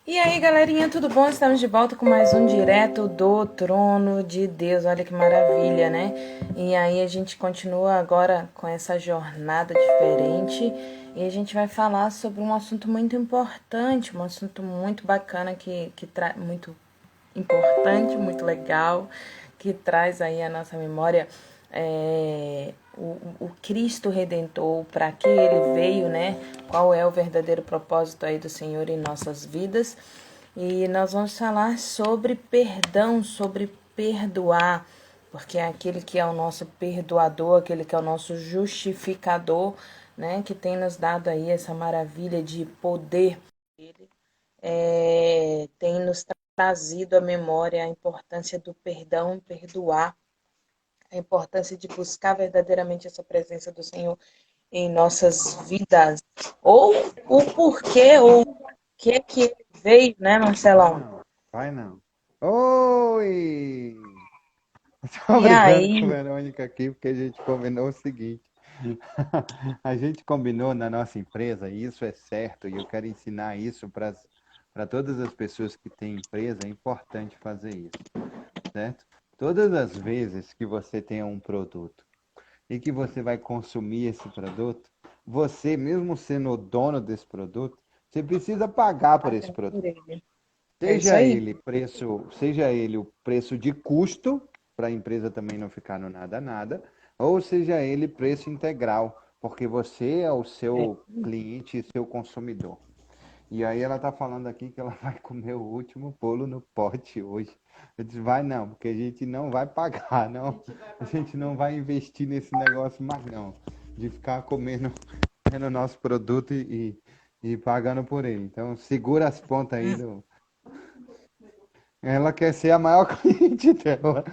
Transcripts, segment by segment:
E aí, galerinha, tudo bom? Estamos de volta com mais um Direto do Trono de Deus. Olha que maravilha, né? E aí a gente continua agora com essa jornada diferente e a gente vai falar sobre um assunto muito importante, um assunto muito bacana muito importante, muito legal, que traz aí a nossa memória o Cristo Redentor, para que ele veio, né? Qual é o verdadeiro propósito aí do Senhor em nossas vidas. E nós vamos falar sobre perdão, sobre perdoar, porque é aquele que é o nosso perdoador, aquele que é o nosso justificador, né? Que tem nos dado aí essa maravilha de poder. Tem nos trazido à memória a importância do perdão, perdoar, a importância de buscar verdadeiramente essa presença do Senhor em nossas vidas. Ou o porquê, ou o que ele veio, né, Vai Marcelão? não, vai não. Oi! Tô E brigando com a aí, Verônica aqui porque a gente combinou o seguinte. A gente combinou na nossa empresa, e isso é certo, e eu quero ensinar isso para todas as pessoas que têm empresa, é importante fazer isso, certo? Todas as vezes que você tem um produto e que você vai consumir esse produto, você, mesmo sendo o dono desse produto, você precisa pagar por esse pagar por produto. ele. É isso Seja aí. ele preço, seja ele o preço de custo, para a empresa também não ficar no nada nada, ou seja ele preço integral, porque você é o É. seu cliente e seu consumidor. E aí ela está falando aqui que ela vai comer o último bolo no pote hoje. Eu disse, vai não, porque a gente não vai pagar, não. A gente não vai investir nesse negócio mais não, de ficar comendo o nosso produto e pagando por ele. Então segura as pontas aí do, ela quer ser a maior cliente dela.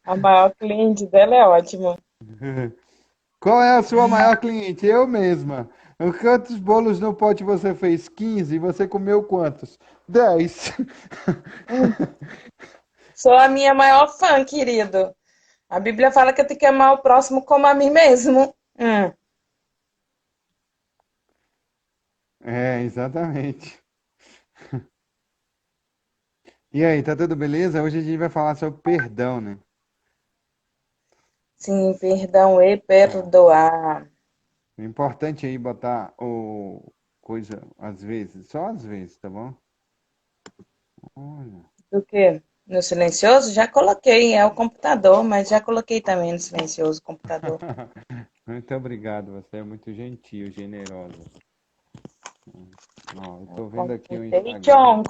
A maior cliente dela é ótima. Qual é a sua maior cliente? Eu mesma. Quantos bolos no pote você fez? 15. E você comeu quantos? 10. Sou a minha maior fã, querido. A Bíblia fala que eu tenho que amar o próximo como a mim mesmo. É, exatamente. E aí, tá tudo beleza? Hoje a gente vai falar sobre perdão, né? Sim, perdão e perdoar. É importante aí botar o coisa às vezes, só às vezes, tá bom? Olha. Do que? No silencioso? Já coloquei, é o computador, mas já coloquei também no silencioso o computador. Muito obrigado, você é muito gentil, generosa. Ó, eu tô vendo aqui o Instagram.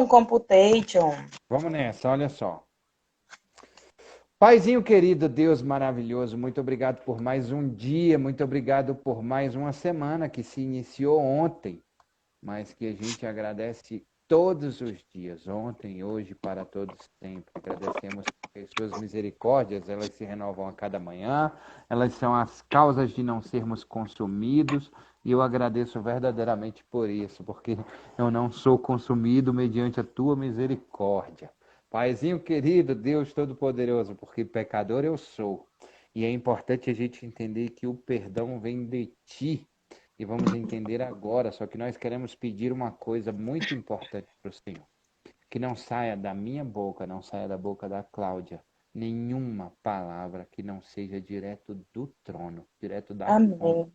Computation. Vamos nessa, olha só. Paizinho querido, Deus maravilhoso, muito obrigado por mais um dia, muito obrigado por mais uma semana que se iniciou ontem, mas que a gente agradece todos os dias, ontem, hoje, para todos sempre. Agradecemos porque as suas misericórdias, elas se renovam a cada manhã, elas são as causas de não sermos consumidos, e eu agradeço verdadeiramente por isso, porque eu não sou consumido mediante a tua misericórdia. Paizinho querido, Deus Todo-Poderoso, porque pecador eu sou. E é importante a gente entender que o perdão vem de ti. E vamos entender agora, só que nós queremos pedir uma coisa muito importante para o Senhor. Que não saia da minha boca, não saia da boca da Cláudia, nenhuma palavra que não seja direto do trono, direto da fonte, Amém.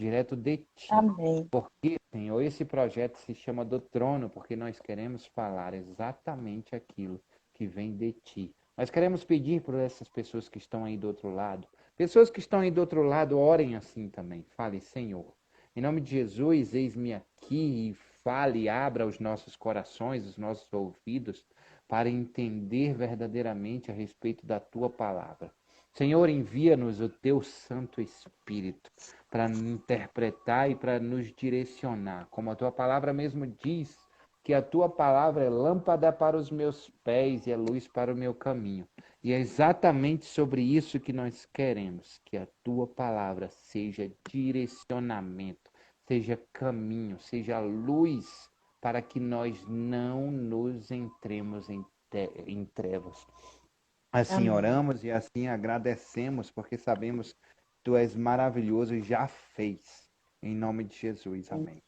direto de ti. Amém. Porque, Senhor, esse projeto se chama do trono, porque nós queremos falar exatamente aquilo que vem de ti. Nós queremos pedir por essas pessoas que estão aí do outro lado. Pessoas que estão aí do outro lado, orem assim também. Fale, Senhor, em nome de Jesus, eis-me aqui e fale, abra os nossos corações, os nossos ouvidos, para entender verdadeiramente a respeito da tua palavra. Senhor, envia-nos o teu Santo Espírito para interpretar e para nos direcionar. Como a tua palavra mesmo diz, que a tua palavra é lâmpada para os meus pés e é luz para o meu caminho. E é exatamente sobre isso que nós queremos, que a tua palavra seja direcionamento, seja caminho, seja luz, para que nós não nos entremos em trevas. Assim Amém. oramos e assim agradecemos, porque sabemos que tu és maravilhoso e já fez. Em nome de Jesus, amém.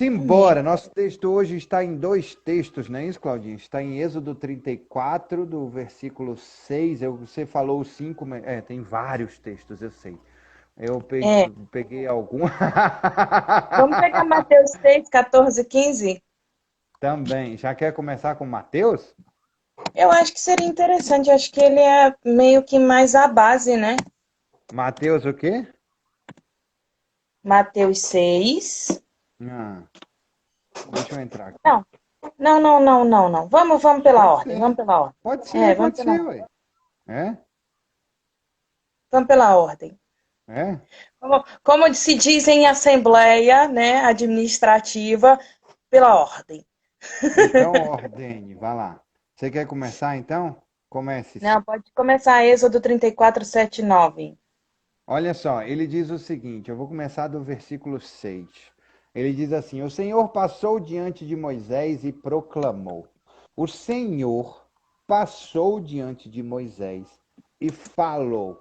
Amém. Simbora, nosso texto hoje está em dois textos, não é isso, Claudinho? Está em Êxodo 34, do versículo 6. Você falou os 5, tem vários textos, eu sei. Eu É, peguei algum. vamos pegar Mateus 6, 14, 15. Também. Já quer começar com Mateus? Eu acho que seria interessante, acho que ele é meio que mais a base, né? Mateus o quê? Mateus 6. Ah, deixa eu entrar aqui. Não, não. Vamos pela Pode ordem, ser. vamos pela ordem. Pode É, ser, vamos pode pela ser, ordem. ué. É? Vamos pela ordem. É? Como se diz em assembleia, né, administrativa, pela ordem. Então, ordene, vai lá. Você quer começar então? Comece. Não, pode começar Êxodo 34, 7, 9. Olha só, ele diz o seguinte, eu vou começar do versículo 6. Ele diz assim: O Senhor passou diante de Moisés e proclamou. O Senhor passou diante de Moisés e falou.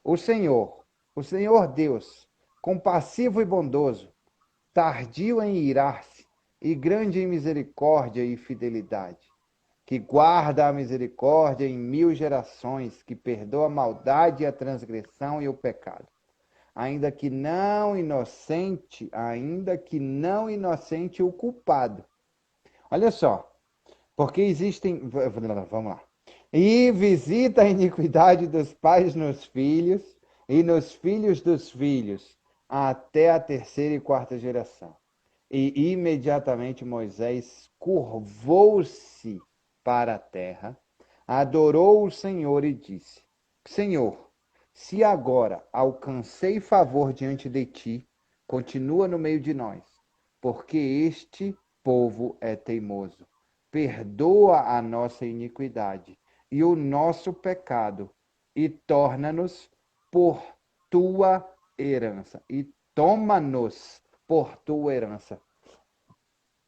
O Senhor, o Senhor Deus, compassivo e bondoso, tardio em irar-se e grande em misericórdia e fidelidade, que guarda a misericórdia em 1000 gerações, que perdoa a maldade, a transgressão e o pecado. Ainda que não inocente o culpado. Olha só, porque existem, vamos lá. E visita a iniquidade dos pais nos filhos e nos filhos dos filhos, até a terceira e quarta geração. E imediatamente Moisés curvou-se para a terra, adorou o Senhor e disse: Senhor, se agora alcancei favor diante de ti, continua no meio de nós, porque este povo é teimoso. Perdoa a nossa iniquidade e o nosso pecado, e torna-nos por tua herança. E toma-nos por tua herança.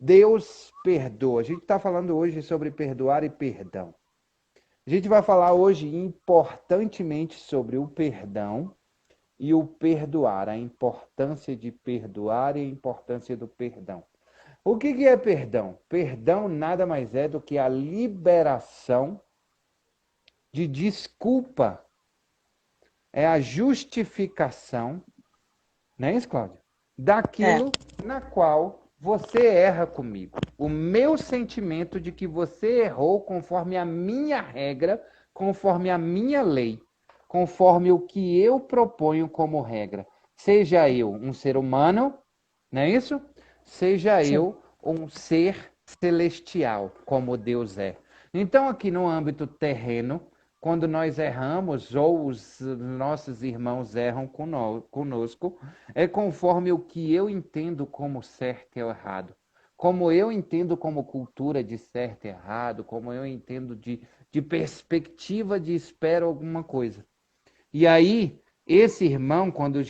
Deus perdoa. A gente está falando hoje sobre perdoar e perdão. A gente vai falar hoje importantemente sobre o perdão e o perdoar, a importância de perdoar e a importância do perdão. O que é perdão? Perdão nada mais é do que a liberação de desculpa, é a justificação, não é isso, Cláudio? É, Daquilo na qual você erra comigo. O meu sentimento de que você errou conforme a minha regra, conforme a minha lei, conforme o que eu proponho como regra. Seja eu um ser humano, não é isso? Seja sim. eu um ser celestial, como Deus é. Então, aqui no âmbito terreno, quando nós erramos ou os nossos irmãos erram conosco, é conforme o que eu entendo como certo e errado. Como eu entendo como cultura de certo e errado, como eu entendo de perspectiva de espero alguma coisa. E aí, esse irmão, quando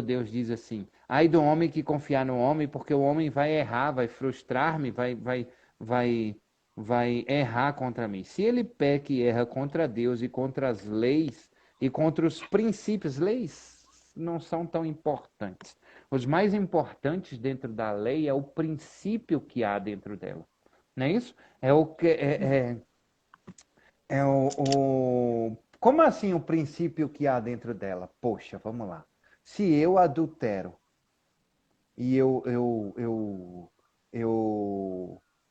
Deus diz assim, ai do homem que confiar no homem, porque o homem vai errar, vai frustrar-me, vai, vai errar contra mim. Se ele peca e erra contra Deus e contra as leis e contra os princípios, leis não são tão importantes. Os mais importantes dentro da lei é o princípio que há dentro dela. Não é isso? É o que como assim o princípio que há dentro dela? Poxa, vamos lá. Se eu adultero e eu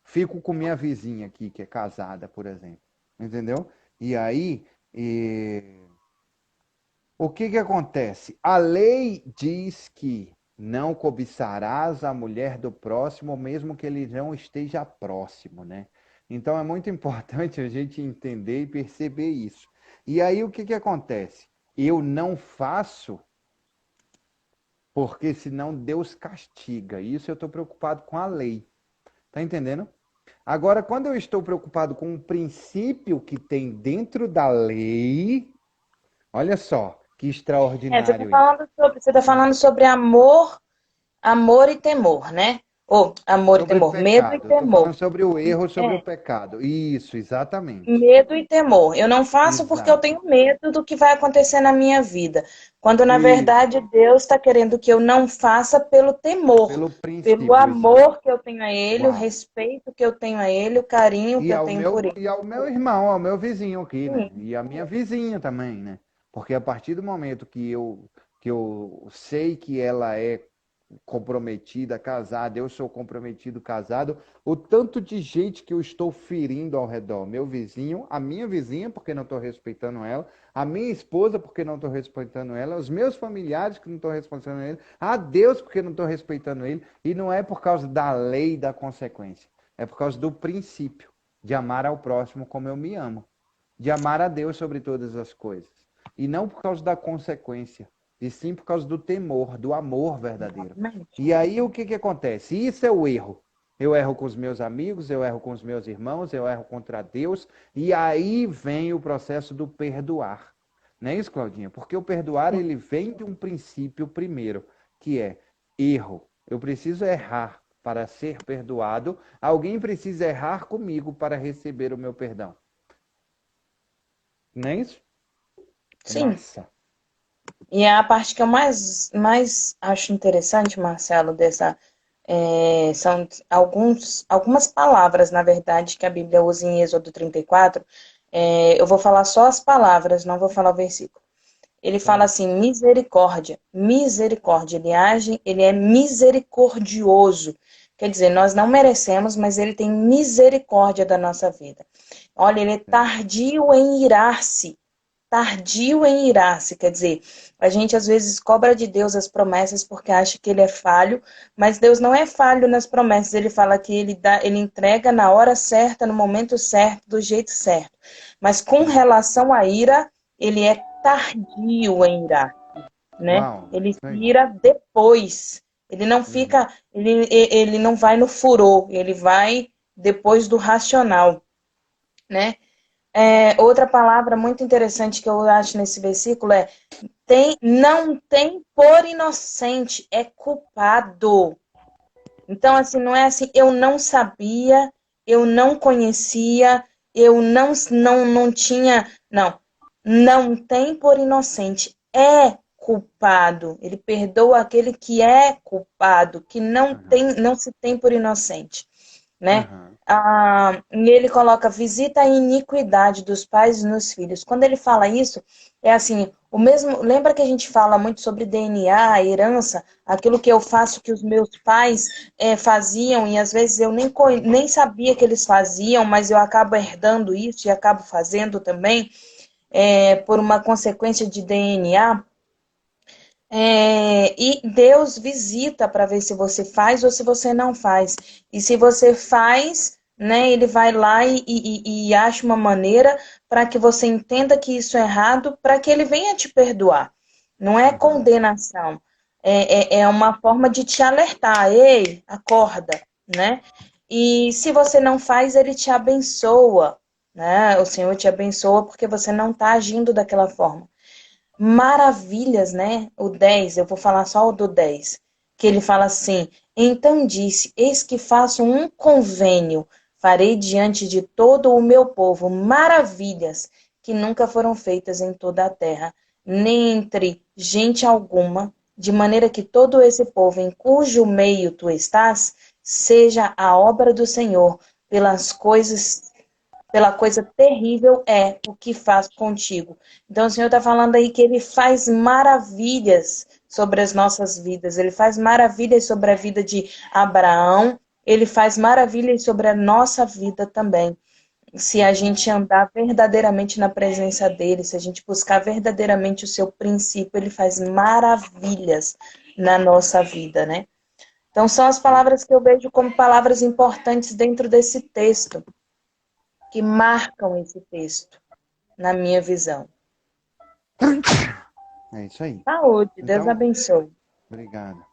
fico com minha vizinha aqui, que é casada, por exemplo, entendeu? E aí, o que que acontece? A lei diz que não cobiçarás a mulher do próximo, mesmo que ele não esteja próximo, né? Então é muito importante a gente entender e perceber isso. E aí o que que acontece? Eu não faço porque senão Deus castiga. Isso eu estou preocupado com a lei. Tá entendendo? Agora, quando eu estou preocupado com um princípio que tem dentro da lei, olha só que É, extraordinário isso. você tá falando sobre amor, amor e temor, né? Ou amor e Sobre o temor, medo e pecado. Eu estou falando temor. sobre o erro, sobre o É, pecado. Isso, exatamente. medo e temor. Eu não faço porque eu Exato. tenho medo do que vai acontecer na minha vida. Quando na Isso. verdade Deus está querendo que eu não faça pelo temor, Pelo pelo princípio, exato. amor que eu tenho a Ele, o Uau. respeito que eu tenho a Ele, o carinho que eu tenho por Ele. E ao meu irmão, ao meu vizinho aqui, né? Sim, E a minha vizinha também, né? Porque a partir do momento que eu sei que ela é comprometida, casada, eu sou comprometido, casado, o tanto de gente que eu estou ferindo ao redor, meu vizinho, a minha vizinha, porque não estou respeitando ela, a minha esposa, porque não estou respeitando ela, os meus familiares, que não estou respeitando ele, a Deus, porque não estou respeitando ele, e não é por causa da lei e da consequência, é por causa do princípio de amar ao próximo como eu me amo, de amar a Deus sobre todas as coisas, e não por causa da consequência, e sim por causa do temor, do amor verdadeiro. exatamente. E aí o que que acontece? Isso é o erro. Eu erro com os meus amigos, eu erro com os meus irmãos, eu erro contra Deus, e aí vem o processo do perdoar. Não é isso, Claudinha? Porque o perdoar, ele vem de um princípio primeiro, que é erro. Eu preciso errar para ser perdoado, alguém precisa errar comigo para receber o meu perdão. Não é isso? É Sim. massa. E é a parte que eu mais acho interessante, Marcelo, são algumas palavras, na verdade, que a Bíblia usa em Êxodo 34. Eu vou falar só as palavras, não vou falar o versículo. Ele Tá fala bom. assim, misericórdia, misericórdia. Ele age, ele é misericordioso. Quer dizer, nós não merecemos, mas ele tem misericórdia da nossa vida. Olha, ele é tardio em irar-se. Tardio em irar-se, quer dizer, a gente às vezes cobra de Deus as promessas porque acha que ele é falho, mas Deus não é falho nas promessas. Ele fala que ele entrega na hora certa, no momento certo, do jeito certo. Mas com relação à ira, ele é tardio em irar, né? Uau, Ele se isso aí. ira depois. Ele não Uhum. fica, ele não vai no furor, ele vai depois do racional, né? Outra palavra muito interessante que eu acho nesse versículo é não tem por inocente, é culpado. Então, assim, não é assim, eu não sabia, eu não conhecia, eu não tinha. Não, não tem por inocente, é culpado. Ele perdoa aquele que é culpado, que Aham. não se tem por inocente, né? Aham. E ele coloca visita a iniquidade dos pais nos filhos. Quando ele fala isso, é assim, o mesmo. Lembra que a gente fala muito sobre DNA, herança, aquilo que eu faço que os meus pais faziam, e às vezes eu nem sabia que eles faziam, mas eu acabo herdando isso e acabo fazendo também, por uma consequência de DNA. E Deus visita para ver se você faz ou se você não faz. E se você faz, né, ele vai lá e acha uma maneira para que você entenda que isso é errado, para que ele venha te perdoar. Não é Aham. condenação, é uma forma de te alertar. Ei, acorda, né? E se você não faz, ele te abençoa, né? O Senhor te abençoa porque você não está agindo daquela forma maravilhas, né? O 10, eu vou falar só o do 10, que ele fala assim: Então disse: Eis que faço um convênio, farei diante de todo o meu povo maravilhas que nunca foram feitas em toda a terra, nem entre gente alguma, de maneira que todo esse povo em cujo meio tu estás, seja a obra do Senhor, pela coisa terrível é o que faz contigo. Então, o Senhor está falando aí que Ele faz maravilhas sobre as nossas vidas. Ele faz maravilhas sobre a vida de Abraão. Ele faz maravilhas sobre a nossa vida também. Se a gente andar verdadeiramente na presença dele, se a gente buscar verdadeiramente o seu princípio, ele faz maravilhas na nossa vida, né? Então, são as Sim. palavras que eu vejo como palavras importantes dentro desse texto que marcam esse texto, na minha visão. É isso aí. Saúde, Deus Então, abençoe. obrigado.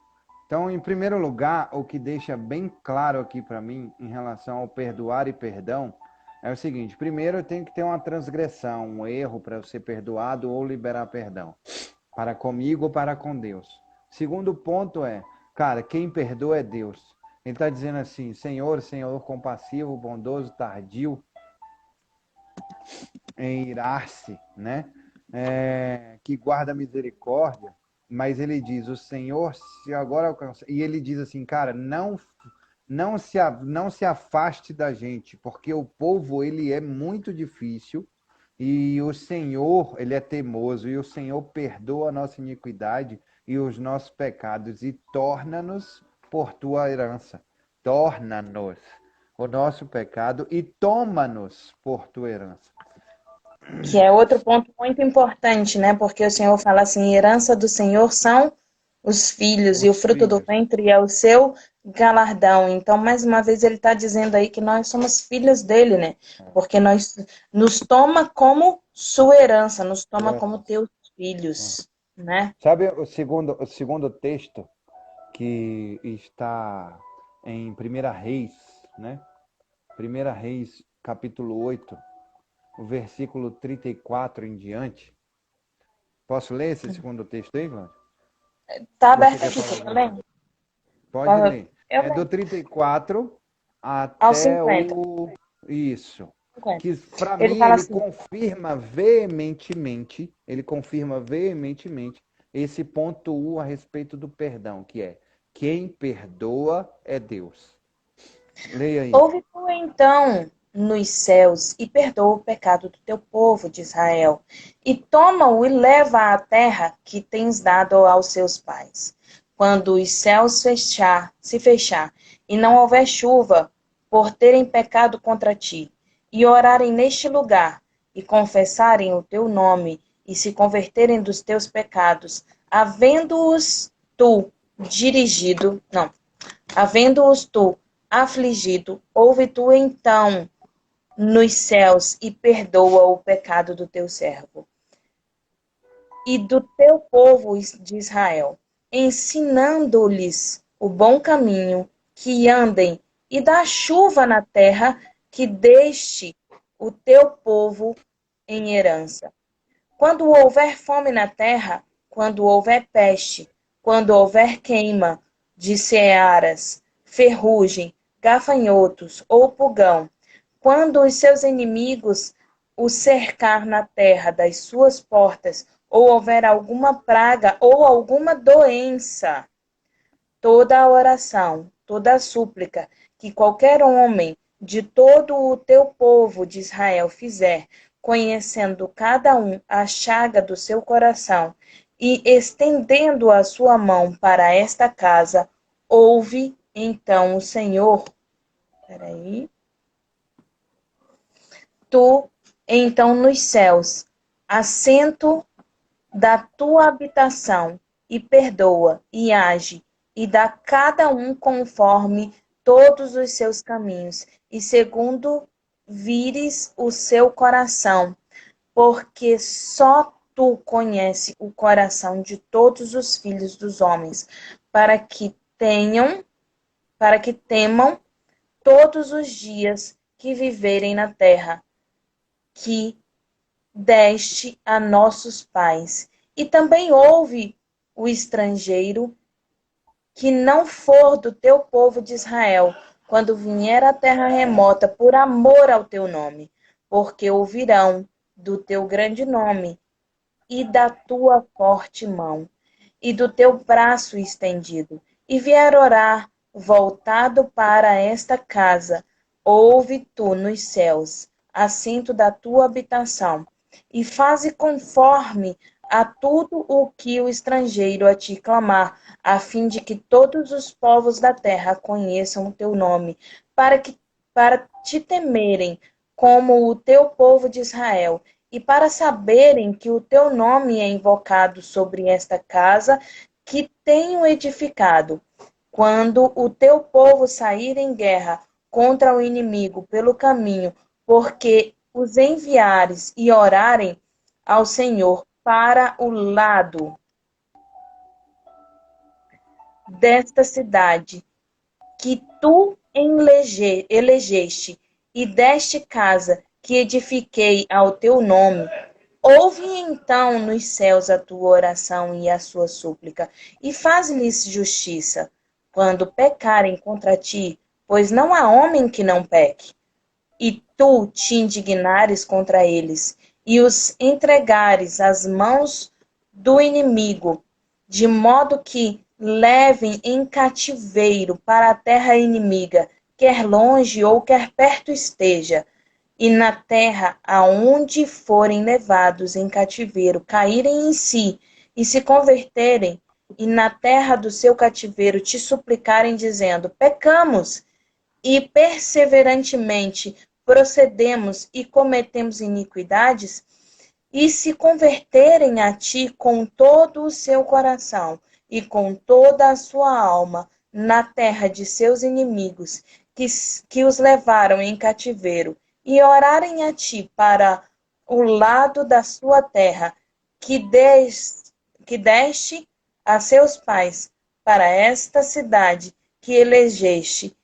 Então, em primeiro lugar, o que deixa bem claro aqui para mim em relação ao perdoar e perdão é o seguinte: primeiro, eu tenho que ter uma transgressão, um erro para eu ser perdoado ou liberar perdão, para comigo ou para com Deus. Segundo ponto é, cara, quem perdoa é Deus. Ele está dizendo assim, Senhor, Senhor compassivo, bondoso, tardio em irar-se, né? Que guarda a misericórdia, mas ele diz, o Senhor se agora alcança, e ele diz assim, cara, não se afaste da gente, porque o povo ele é muito difícil e o Senhor ele é teimoso e o Senhor perdoa a nossa iniquidade e os nossos pecados e torna-nos por tua herança, torna-nos o nosso pecado e toma-nos por tua herança. Que é outro ponto muito importante, né? Porque o Senhor fala assim, herança do Senhor são os filhos, e o Os fruto do filhos. ventre é o seu galardão. Então, mais uma vez, ele está dizendo aí que nós somos filhos dele, né? Porque nós nos toma como sua herança, nos toma Tua como herança. teus filhos, né? Sabe o segundo texto que está em Primeira Reis, né? Primeira Reis, capítulo 8, o versículo 34 em diante. Posso ler esse segundo texto aí, Glória? Tá Você aberto quer aqui, falar você tá alguma coisa? lendo? Pode ler. Eu É do leio. 34 Aos até 50. o... Isso. 50. Que para Ele mim fala assim, ele confirma veementemente esse ponto 1 a respeito do perdão, que é quem perdoa é Deus. Leia aí. ouve tu então nos céus e perdoa o pecado do teu povo de Israel, e toma-o e leva à terra que tens dado aos seus pais. Quando os céus se fechar, e não houver chuva, por terem pecado contra ti, e orarem neste lugar, e confessarem o teu nome, e se converterem dos teus pecados, havendo-os tu dirigido, não, havendo-os tu afligido, ouve tu então nos céus e perdoa o pecado do teu servo e do teu povo de Israel, ensinando-lhes o bom caminho, que andem, e dá chuva na terra que deste o teu povo em herança. Quando houver fome na terra, quando houver peste, quando houver queima de searas, ferrugem, gafanhotos ou pulgão, quando os seus inimigos o cercar na terra das suas portas, ou houver alguma praga ou alguma doença, toda a oração, toda a súplica que qualquer homem de todo o teu povo de Israel fizer, conhecendo cada um a chaga do seu coração e estendendo a sua mão para esta casa, ouve então o Senhor. Peraí. Tu, então, nos céus, assento da tua habitação, e perdoa, e age, e dá cada um conforme todos os seus caminhos, e segundo vires o seu coração, porque só tu conhece o coração de todos os filhos dos homens, para que tenham, para que temam todos os dias que viverem na terra, que deste a nossos pais. E também ouve o estrangeiro que não for do teu povo de Israel, quando vier à terra remota por amor ao teu nome, porque ouvirão do teu grande nome e da tua forte mão e do teu braço estendido, e vier orar voltado para esta casa, ouve tu nos céus, assento da tua habitação, e faze conforme a tudo o que o estrangeiro a ti clamar, a fim de que todos os povos da terra conheçam o teu nome, para te temerem como o teu povo de Israel, e para saberem que o teu nome é invocado sobre esta casa que tenho edificado. Quando o teu povo sair em guerra contra o inimigo pelo caminho, porque os enviares e orarem ao Senhor para o lado desta cidade que tu elegeste e deste casa que edifiquei ao teu nome, ouve então nos céus a tua oração e a sua súplica, e faz-lhes justiça, quando pecarem contra ti, pois não há homem que não peque, e tu te indignares contra eles, e os entregares às mãos do inimigo, de modo que levem em cativeiro para a terra inimiga, quer longe ou quer perto esteja, e na terra aonde forem levados em cativeiro, caírem em si e se converterem, e na terra do seu cativeiro te suplicarem, dizendo: pecamos, e perseverantemente procedemos e cometemos iniquidades, e se converterem a ti com todo o seu coração e com toda a sua alma na terra de seus inimigos, que os levaram em cativeiro, e orarem a ti para o lado da sua terra, que deste a seus pais, para esta cidade que elegeste,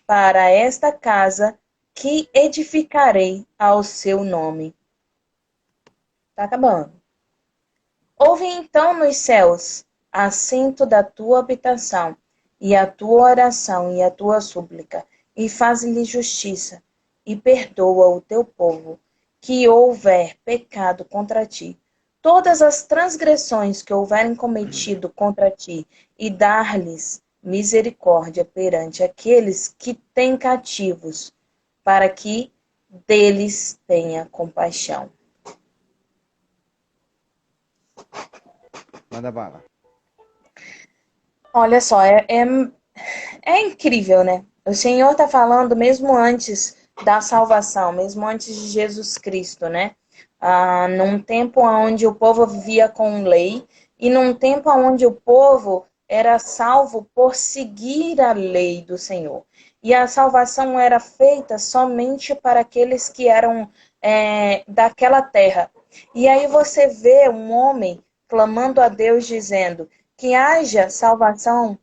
para esta casa que edificarei ao seu nome. Está acabando. Ouve então nos céus, assento da tua habitação, e a tua oração e a tua súplica, e faz-lhe justiça, e perdoa o teu povo, que houver pecado contra ti, todas as transgressões que houverem cometido contra ti, e dar-lhes misericórdia perante aqueles que têm cativos, para que deles tenha compaixão. Manda bala. Olha só, é incrível, né? O Senhor está falando mesmo antes da salvação, mesmo antes de Jesus Cristo, né? Num tempo onde o povo vivia com lei e num tempo onde o povo era salvo por seguir a lei do Senhor. E a salvação era feita somente para aqueles que eram daquela terra. E aí você vê um homem clamando a Deus, dizendo que haja salvação,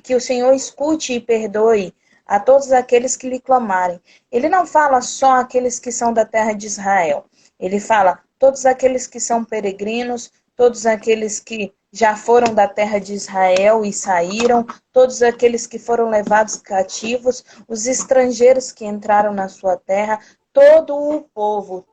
que o Senhor escute e perdoe a todos aqueles que lhe clamarem. Ele não fala só aqueles que são da terra de Israel. Ele fala todos aqueles que são peregrinos, todos aqueles que já foram da terra de Israel e saíram, todos aqueles que foram levados cativos, os estrangeiros que entraram na sua terra, todo o povo,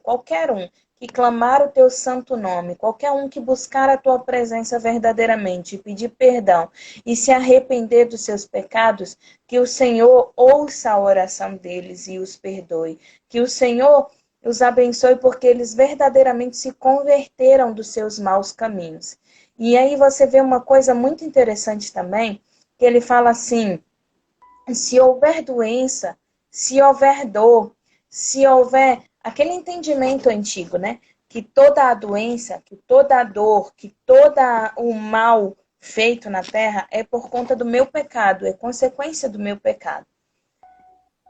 qualquer um que clamar o teu santo nome, qualquer um que buscar a tua presença verdadeiramente e pedir perdão e se arrepender dos seus pecados, que o Senhor ouça a oração deles e os perdoe. Que o Senhor os abençoe porque eles verdadeiramente se converteram dos seus maus caminhos. E aí você vê uma coisa muito interessante também, que ele fala assim: se houver doença, se houver dor, se houver aquele entendimento antigo, né? Que toda a doença, que toda a dor, que todo o mal feito na terra é por conta do meu pecado, é consequência do meu pecado.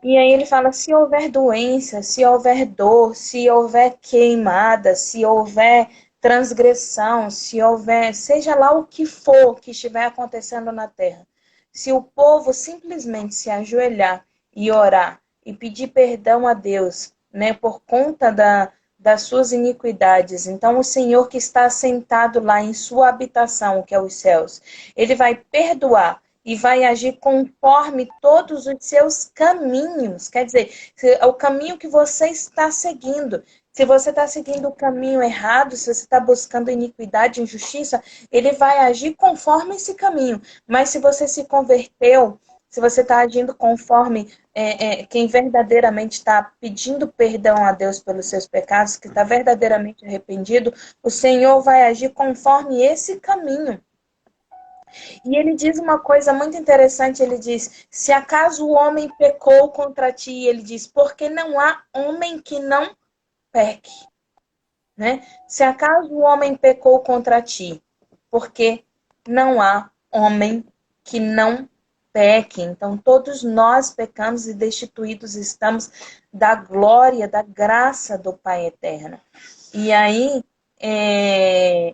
E aí ele fala: se houver doença, se houver dor, se houver queimada, se houver transgressão, se houver, seja lá o que for que estiver acontecendo na terra, se o povo simplesmente se ajoelhar e orar e pedir perdão a Deus, né, por conta das suas iniquidades, então o Senhor que está sentado lá em sua habitação, que é os céus, ele vai perdoar e vai agir conforme todos os seus caminhos. Quer dizer, o caminho que você está seguindo. Se você está seguindo o caminho errado, se você está buscando iniquidade, injustiça, ele vai agir conforme esse caminho. Mas se você se converteu, se você está agindo conforme quem verdadeiramente está pedindo perdão a Deus pelos seus pecados, que está verdadeiramente arrependido, o Senhor vai agir conforme esse caminho. E ele diz uma coisa muito interessante, ele diz: se acaso o homem pecou contra ti, ele diz: porque não há homem que não peque, né? Se acaso o homem pecou contra ti, porque não há homem que não peque. Então todos nós pecamos e destituídos estamos da glória, da graça do Pai eterno. E aí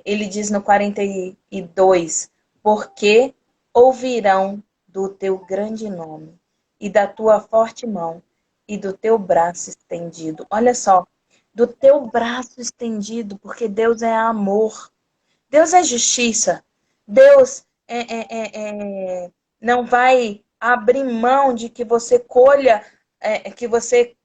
ele diz no 42: porque ouvirão do teu grande nome, e da tua forte mão, e do teu braço estendido. Olha só, do teu braço estendido, porque Deus é amor, Deus é justiça, Deus não vai abrir mão de que você colha, que você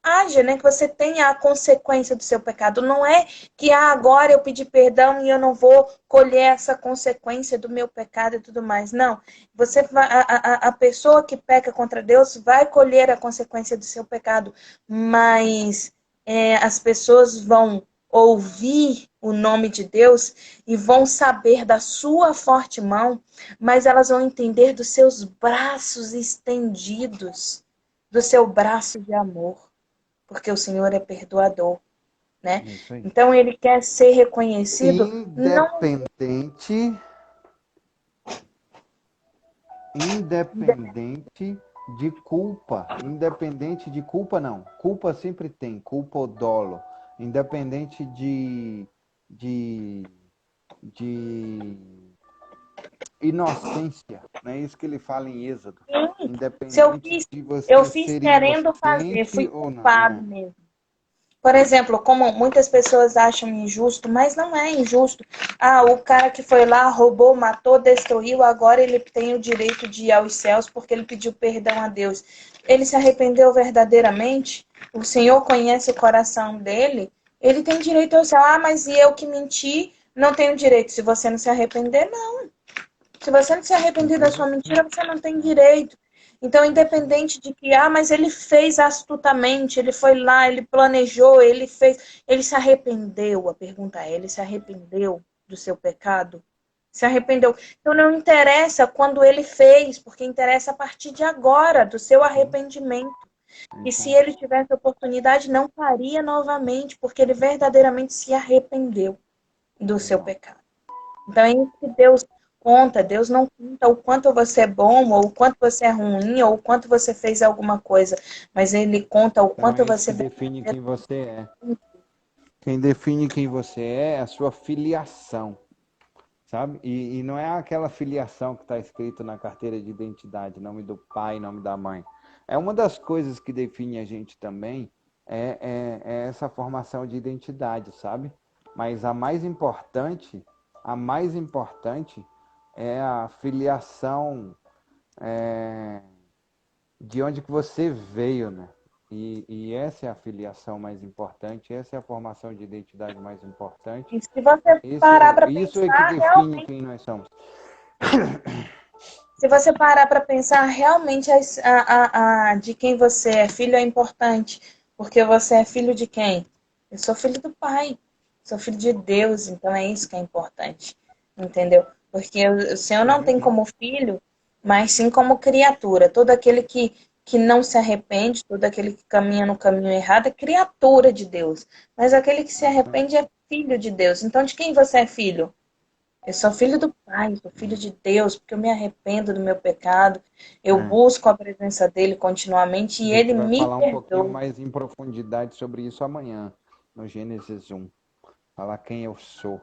haja, né? Que você tenha a consequência do seu pecado. Não é que agora eu pedi perdão e eu não vou colher essa consequência do meu pecado e tudo mais. Não. Você a pessoa que peca contra Deus vai colher a consequência do seu pecado, mas as pessoas vão ouvir o nome de Deus e vão saber da sua forte mão, mas elas vão entender dos seus braços estendidos, do seu braço de amor, porque o Senhor é perdoador, né? É isso aí. Então ele quer ser reconhecido, não Independente, independente de culpa. Independente de culpa, não. Culpa sempre tem, culpa ou dolo. Independente de, de inocência. Não é isso que ele fala em Êxodo. se eu Independente fiz, de eu você fiz ser querendo fazer, inocente fui ou não. culpado mesmo. Por exemplo, como muitas pessoas acham injusto, mas não é injusto. Ah, o cara que foi lá, roubou, matou, destruiu, agora ele tem o direito de ir aos céus porque ele pediu perdão a Deus. Ele se arrependeu verdadeiramente? O Senhor conhece o coração dele? Ele tem direito ao céu. Ah, mas e eu que menti, não tenho direito. Se você não se arrepender, não. Se você não se arrepender da Então sua você. mentira, você não tem direito. Então, É isso aí. independente de que, mas ele fez astutamente, ele foi lá, ele planejou, ele fez, ele se arrependeu. A pergunta é, ele se arrependeu do seu pecado? Se arrependeu. Então, não interessa quando ele fez, porque interessa a partir de agora, do seu Sim, arrependimento. é E isso se aí. ele tivesse oportunidade, não faria novamente, porque ele verdadeiramente se arrependeu do seu Exato. pecado. Então é isso que Deus conta. Deus não conta o quanto você é bom, ou o quanto você é ruim, ou o quanto você fez alguma coisa, mas Ele conta o Então quanto é isso você que define quem você é. Quem define quem você é a sua filiação, sabe? E não é aquela filiação que está escrito na carteira de identidade, nome do pai, nome da mãe. É uma das coisas que define a gente também, é essa formação de identidade, sabe? Mas a mais importante é a filiação, é, de onde que você veio, né? E essa é a filiação mais importante, essa é a formação de identidade mais importante. E se você Esse parar para isso é que pensar, define realmente, quem nós somos. se você parar para pensar, realmente de quem você é filho é importante, porque você é filho de quem? Eu sou filho do Pai, sou filho de Deus, então é isso que é importante, entendeu? Porque o Senhor não tem Uhum. como filho, mas sim como criatura. Todo aquele que não se arrepende, todo aquele que caminha no caminho errado é criatura de Deus. Mas aquele que se É isso aí. arrepende é filho de Deus. Então, de quem você é filho? Eu sou filho do Pai, sou filho de Deus, porque eu me arrependo do meu pecado, eu É. busco a presença dele continuamente A e gente ele vai me falar um pouquinho perdoa. mais em profundidade sobre isso amanhã, no Gênesis 1. Falar quem eu sou.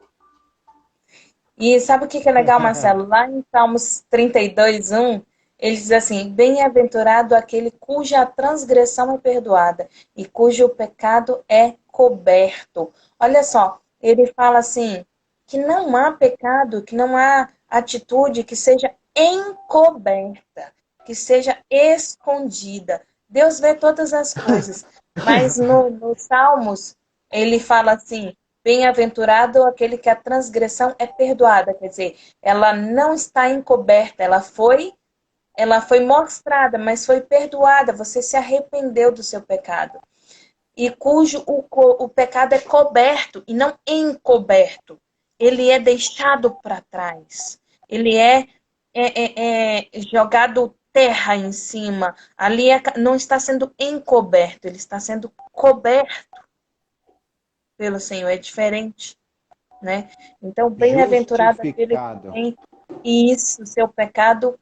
E sabe o que é legal, Marcelo? Lá em Salmos 32:1, ele diz assim: Bem-aventurado aquele cuja transgressão é perdoada e cujo pecado é coberto. Olha só, ele fala assim: que não há pecado, que não há atitude que seja encoberta, que seja escondida. Deus vê todas as coisas, mas no Salmos, ele fala assim: bem-aventurado aquele que a transgressão é perdoada, quer dizer, ela não está encoberta, ela foi mostrada, mas foi perdoada, você se arrependeu do seu pecado. E cujo o pecado é coberto e não encoberto. Ele é deixado para trás. Ele é jogado terra em cima. Ali não está sendo encoberto, ele está sendo coberto pelo Senhor. É diferente, né? Então, bem-aventurado aquele que Justificado. tem isso, seu pecado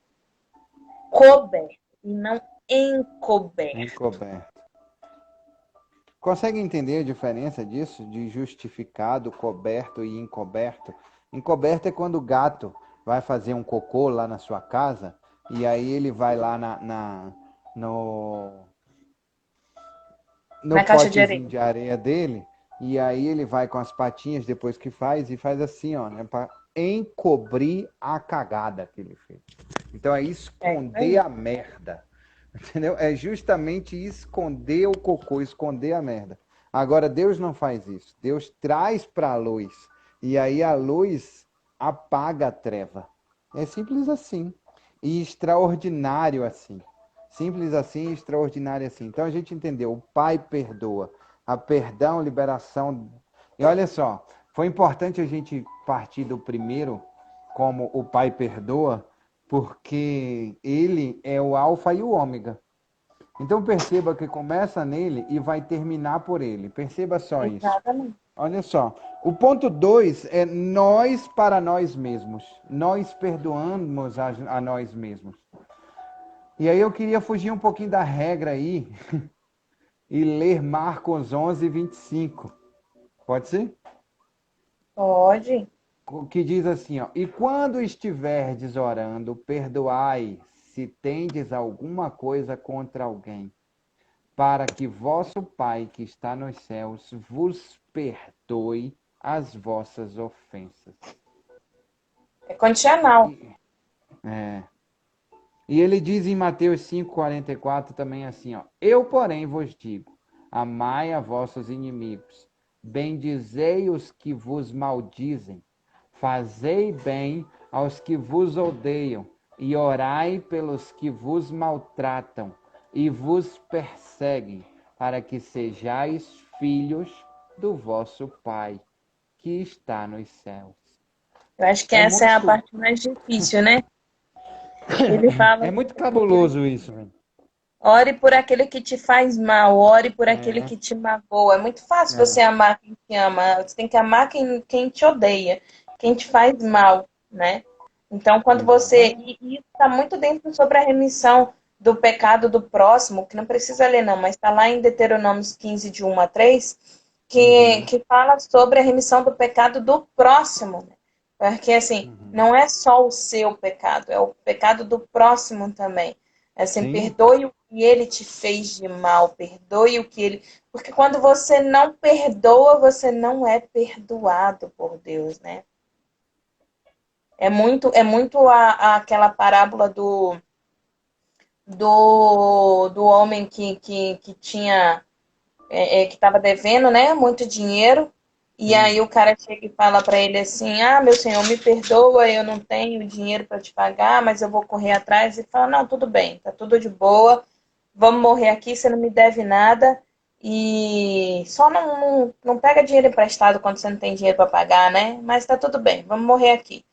coberto e não encoberto. Encoberto. Consegue entender a diferença disso? De justificado, coberto e encoberto? Encoberto é quando o gato vai fazer um cocô lá na sua casa e aí ele vai lá no, no Na caixa de potezinho areia. de areia dele, e aí ele vai com as patinhas depois que faz e faz assim, ó, né, para encobrir a cagada que ele fez. Então é esconder a merda. Entendeu? É justamente esconder o cocô, esconder a merda. Agora, Deus não faz isso. Deus traz para a luz. E aí a luz apaga a treva. É simples assim. E extraordinário assim. Simples assim e extraordinário assim. Então a gente entendeu. O Pai perdoa. A perdão, liberação. E olha só, foi importante a gente partir do primeiro, como o Pai perdoa, porque ele é o alfa e o ômega. Então perceba que começa nele e vai terminar por ele. Perceba só isso. Exatamente. Olha só. O ponto 2 é nós para nós mesmos. Nós perdoamos a nós mesmos. E aí eu queria fugir um pouquinho da regra aí e ler Marcos 11:25. Pode ser? Pode. Que diz assim, ó, e quando estiverdes orando, perdoai se tendes alguma coisa contra alguém, para que vosso Pai que está nos céus vos perdoe as vossas ofensas. É condicional. É. E ele diz em Mateus 5:44 também assim, ó, eu, porém, vos digo, amai a vossos inimigos, bendizei os que vos maldizem, fazei bem aos que vos odeiam, e orai pelos que vos maltratam e vos perseguem, para que sejais filhos do vosso Pai, que está nos céus. Eu acho que É essa é a muito, parte mais difícil, né? Ele fala, é muito cabuloso isso, velho. ore por aquele que te faz mal, ore por aquele É, que te magoa. É muito fácil você é. amar quem te ama. Você tem que amar quem te odeia, quem te faz mal, né? Então, quando você. Exatamente. E isso está muito dentro sobre a remissão do pecado do próximo, que não precisa ler, não, mas está lá em Deuteronômio 15, de 1 a 3, Uhum, que fala sobre a remissão do pecado do próximo, né? Porque, assim, uhum. não é só o seu pecado, é o pecado do próximo também. Assim, Sim, perdoe o que ele te fez de mal, perdoe o que ele. Porque quando você não perdoa, você não é perdoado por Deus, né? É muito aquela parábola do homem que tinha que estava devendo, né, muito dinheiro. E sim. aí o cara chega e fala para ele assim: "Ah, meu senhor, me perdoa, eu não tenho dinheiro para te pagar, mas eu vou correr atrás". E fala: "Não, tudo bem, tá tudo de boa. Vamos morrer aqui, você não me deve nada. E só não pega dinheiro emprestado quando você não tem dinheiro para pagar, né? Mas tá tudo bem, vamos morrer aqui".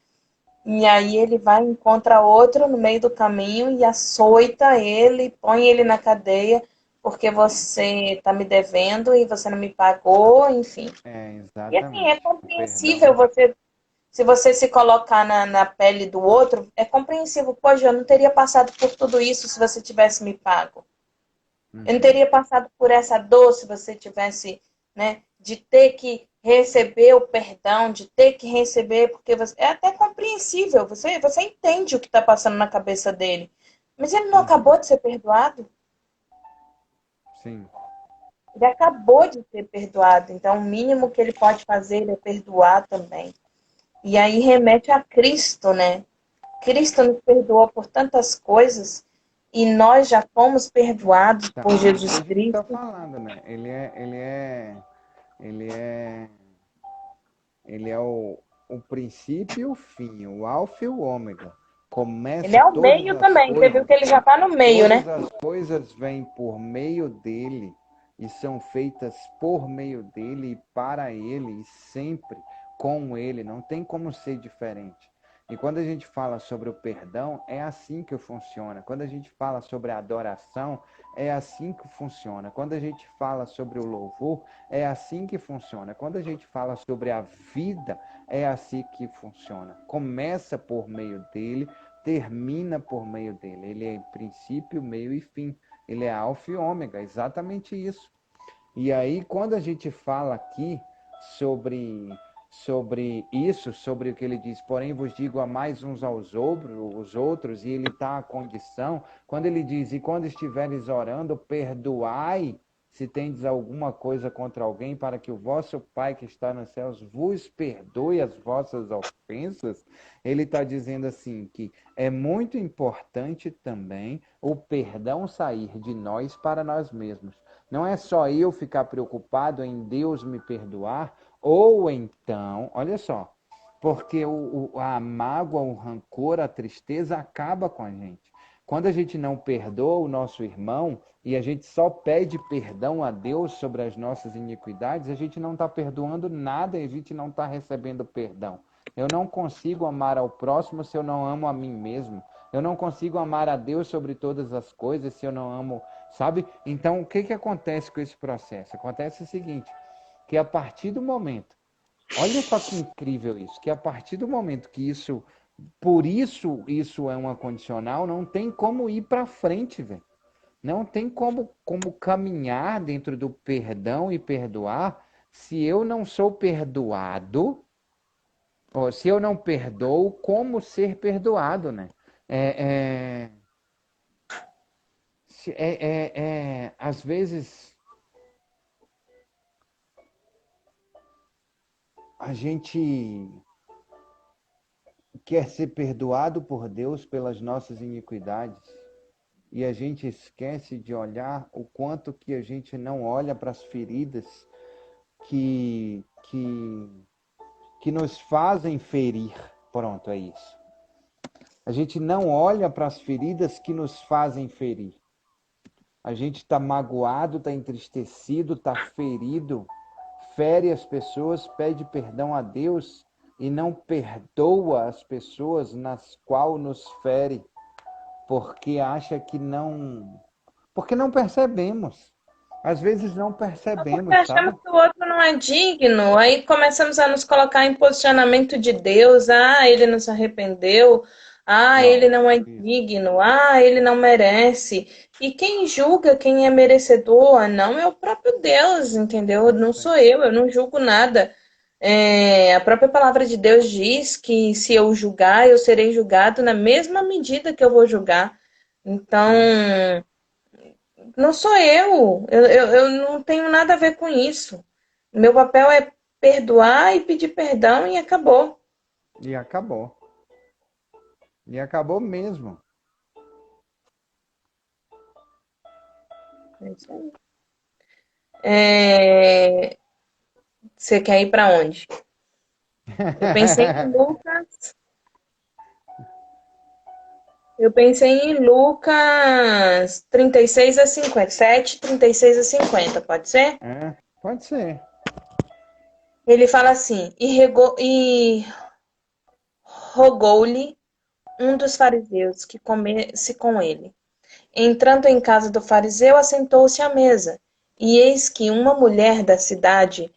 E aí ele vai e encontra outro no meio do caminho e açoita ele, põe ele na cadeia, porque você está me devendo e você não me pagou, enfim. É, E assim, é exatamente. O compreensível perdão. você, se você se colocar na pele do outro, é compreensível. Poxa, eu não teria passado por tudo isso se você tivesse me pago. Eu não Uhum. teria passado por essa dor se você tivesse, né, de ter que receber o perdão, de ter que receber, porque você, é até compreensível, você entende o que está passando na cabeça dele. Mas ele não acabou Uhum. de ser perdoado? Sim. Ele acabou de ser perdoado, então o mínimo que ele pode fazer é perdoar também. E aí remete a Cristo, né? Cristo nos perdoou por tantas coisas e nós já fomos perdoados Então, por é isso que Jesus a gente está Cristo. falando, né? Ele é, ele é o princípio e o fim, o alfa e o ômega. Ele Começa é o meio também. Você viu que ele já está no meio, todas né? as coisas vêm por meio dele e são feitas por meio dele e para ele e sempre com ele. Não tem como ser diferente. E quando a gente fala sobre o perdão, é assim que funciona. Quando a gente fala sobre a adoração, é assim que funciona. Quando a gente fala sobre o louvor, é assim que funciona. Quando a gente fala sobre a vida, é assim que funciona. Começa por meio dele, termina por meio dele. Ele é princípio, meio e fim. Ele é alfa e ômega, exatamente isso. E aí, quando a gente fala aqui sobre isso, sobre o que ele diz, porém vos digo a mais uns aos outros, e ele está a condição, quando ele diz, e quando estiveres orando, perdoai se tendes alguma coisa contra alguém, para que o vosso Pai que está nos céus vos perdoe as vossas ofensas. Ele está dizendo assim que é muito importante também o perdão sair de nós para nós mesmos. Não é só eu ficar preocupado em Deus me perdoar, ou então, olha só, porque a mágoa, o rancor, a tristeza acaba com a gente. Quando a gente não perdoa o nosso irmão e a gente só pede perdão a Deus sobre as nossas iniquidades, a gente não está perdoando nada e a gente não está recebendo perdão. Eu não consigo amar ao próximo se eu não amo a mim mesmo. Eu não consigo amar a Deus sobre todas as coisas se eu não amo, sabe? Então, o que que acontece com esse processo? Acontece o seguinte, que a partir do momento, olha só que incrível isso, que a partir do momento que isso, por isso é uma condicional, não tem como ir para frente, velho. Não tem como caminhar dentro do perdão e perdoar se eu não sou perdoado, ou se eu não perdoo, como ser perdoado, né? É, às vezes a gente quer ser perdoado por Deus pelas nossas iniquidades e a gente esquece de olhar o quanto que a gente não olha para as feridas que, que, que nos fazem ferir. Pronto, é isso. A gente não olha para as feridas que nos fazem ferir. A gente está magoado, está entristecido, está ferido, fere as pessoas, pede perdão a Deus e não perdoa as pessoas nas quais nos fere, porque acha que não... Porque não percebemos. Às vezes não Porque percebemos, achamos sabe? que o outro não é digno, aí começamos a nos colocar em posicionamento de Deus. Ah, ele não se arrependeu. Ah, ele Pronto, não é isso. digno. Ah, ele não merece. E quem julga quem é merecedor, não é o próprio Deus, entendeu? Não sou eu não julgo nada. A própria palavra de Deus diz que se eu julgar, eu serei julgado na mesma medida que eu vou julgar. Então, Sim. não sou eu não tenho nada a ver com isso. Meu papel é perdoar e pedir perdão e acabou. E acabou. E acabou mesmo. É isso aí. É, Você quer ir para onde? Eu pensei em Lucas. Eu pensei em Lucas 36 a 57, 36 a 50, pode ser? É, pode ser. Ele fala assim: e rogou-lhe um dos fariseus que comesse com ele. Entrando em casa do fariseu, assentou-se à mesa. E eis que uma mulher da cidade,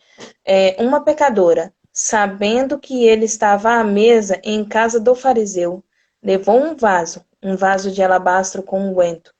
uma pecadora, sabendo que ele estava à mesa em casa do fariseu, levou um vaso de alabastro com unguento,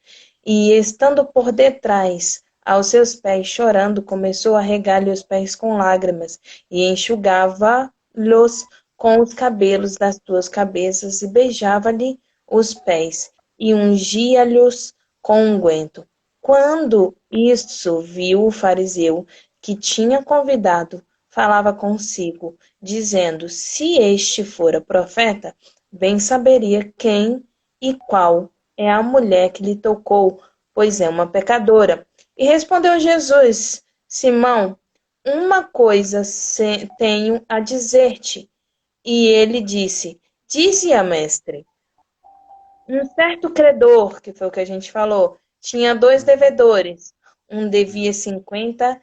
e estando por detrás, aos seus pés, chorando, começou a regar-lhe os pés com lágrimas, e enxugava-lhes com os cabelos das suas cabeças, e beijava-lhe os pés, e ungia-lhes com unguento. Quando isso viu o fariseu, que tinha convidado, falava consigo, dizendo: se este fora profeta, bem saberia quem e qual é a mulher que lhe tocou, pois é uma pecadora. E respondeu Jesus: Simão, uma coisa tenho a dizer-te. E ele disse: dize-a, mestre. Um certo credor, que foi o que a gente falou, tinha dois Uhum, devedores. Um devia uhum. 50,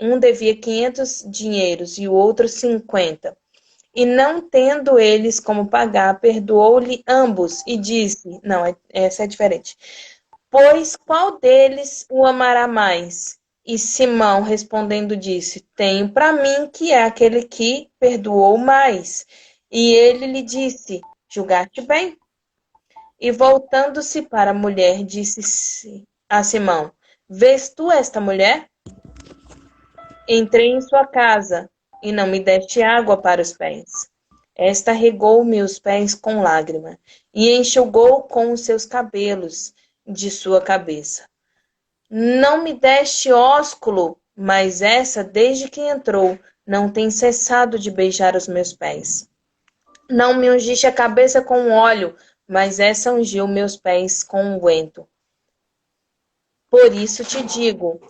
um devia 500 dinheiros e o outro 50. E não tendo eles como pagar, perdoou-lhe ambos e disse: não, essa é diferente. Pois qual deles o amará mais? E Simão respondendo disse: tenho para mim que é aquele que perdoou mais. E ele lhe disse: julgaste bem. E voltando-se para a mulher, disse a Simão: vês tu esta mulher? Entrei em sua casa e não me deste água para os pés. Esta regou-me os pés com lágrima e enxugou com os seus cabelos de sua cabeça. Não me deste ósculo, mas essa, desde que entrou, não tem cessado de beijar os meus pés. Não me ungiste a cabeça com óleo, mas essa ungiu meus pés com unguento. Por isso te digo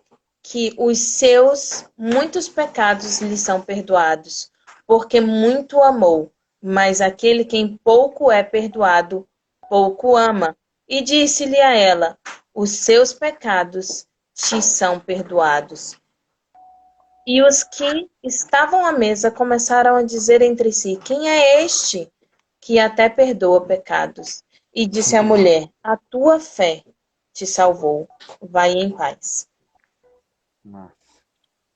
que os seus muitos pecados lhe são perdoados, porque muito amou. Mas aquele quem pouco é perdoado, pouco ama. E disse-lhe a ela: os seus pecados te são perdoados. E os que estavam à mesa começaram a dizer entre si: quem é este que até perdoa pecados? E disse a mulher: a tua fé te salvou. Vai em paz. Massa.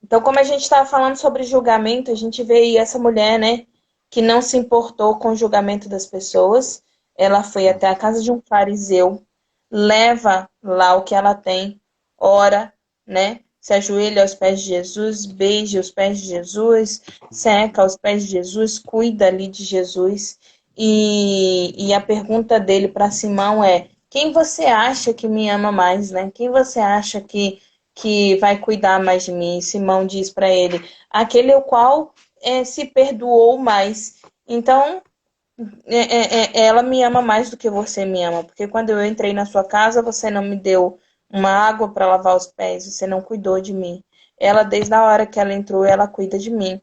Então, como a gente estava falando sobre julgamento, a gente vê aí essa mulher, né, que não se importou com o julgamento das pessoas. Ela foi até a casa de um fariseu, leva lá o que ela tem, ora, né, se ajoelha aos pés de Jesus, beija os pés de Jesus, seca aos pés de Jesus, cuida ali de Jesus. E a pergunta dele para Simão é: quem você acha que me ama mais, né? Quem você acha que vai cuidar mais de mim? Simão diz para ele: aquele o qual se perdoou mais. Então, ela me ama mais do que você me ama, porque quando eu entrei na sua casa, você não me deu uma água para lavar os pés, você não cuidou de mim. Ela, desde a hora que ela entrou, ela cuida de mim.